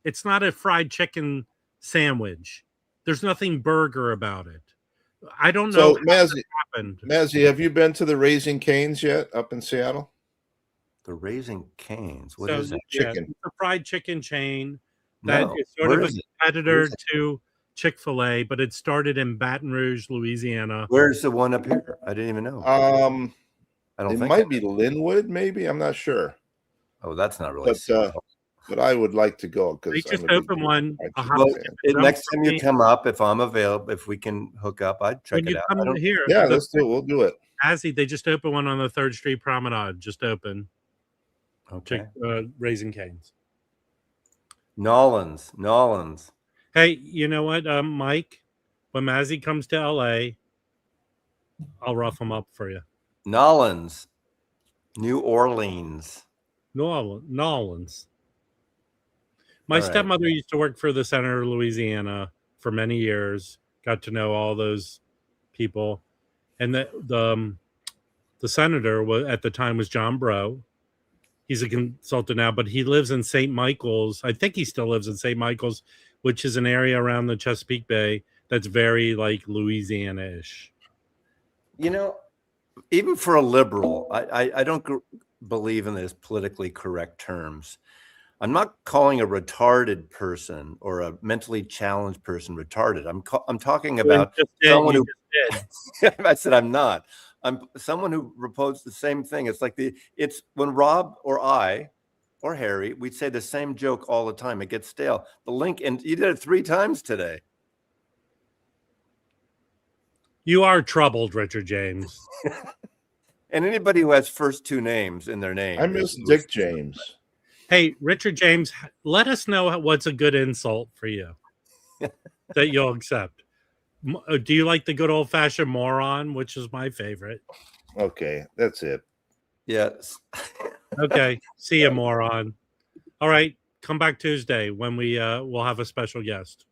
It's not a fried chicken sandwich. There's nothing burger about it. I don't know So, how that happened. Mazzy, have you been to the Raising Cane's yet up in Seattle? The Raising Cane's. What So is that? yeah, Chicken. it's a fried chicken chain that No. is sort Where of a is it? competitor Where's it? to Chick-fil-A, but it started in Baton Rouge, Louisiana. Where's the one up here? I didn't even know. I don't It think. might be Linwood, maybe. I'm not sure. Oh, that's not really. But I would like to go They because just opened one. A hot Well, chicken next dump time you for me. come up, if I'm available, if we can hook up, I'd check When it you out. come here, Yeah, the let's do it. We'll do it. Azzy, they just opened one on the 3rd Street Promenade. Just open. Okay. Raising Cane's. Nolans. Hey, you know what, Mike? When Mazzy comes to LA, I'll rough him up for you. Nolans, New Orleans. Nolans. My All right. stepmother used to work for the Senator of Louisiana for many years. Got to know all those people, and the senator was at the time was John Breaux. He's a consultant now, but he lives in St. Michael's. I think he still lives in St. Michael's, which is an area around the Chesapeake Bay that's very like Louisiana-ish. You know, even for a liberal, I don't believe in this politically correct terms. I'm not calling a retarded person or a mentally challenged person retarded. I'm talking about someone who. I said I'm not. I'm someone who proposed the same thing. It's like it's when Rob or I or Harry, we'd say the same joke all the time. It gets stale. The link, and you did it 3 times today. You are troubled, Richard James. And anybody who has first 2 names in their name. I miss Dick James. Hey, Richard James, let us know what's a good insult for you that you'll accept. Do you like the good old-fashioned moron, which is my favorite? Okay, that's it. Yes. Okay, see you, moron. All right, come back Tuesday when we'll have a special guest.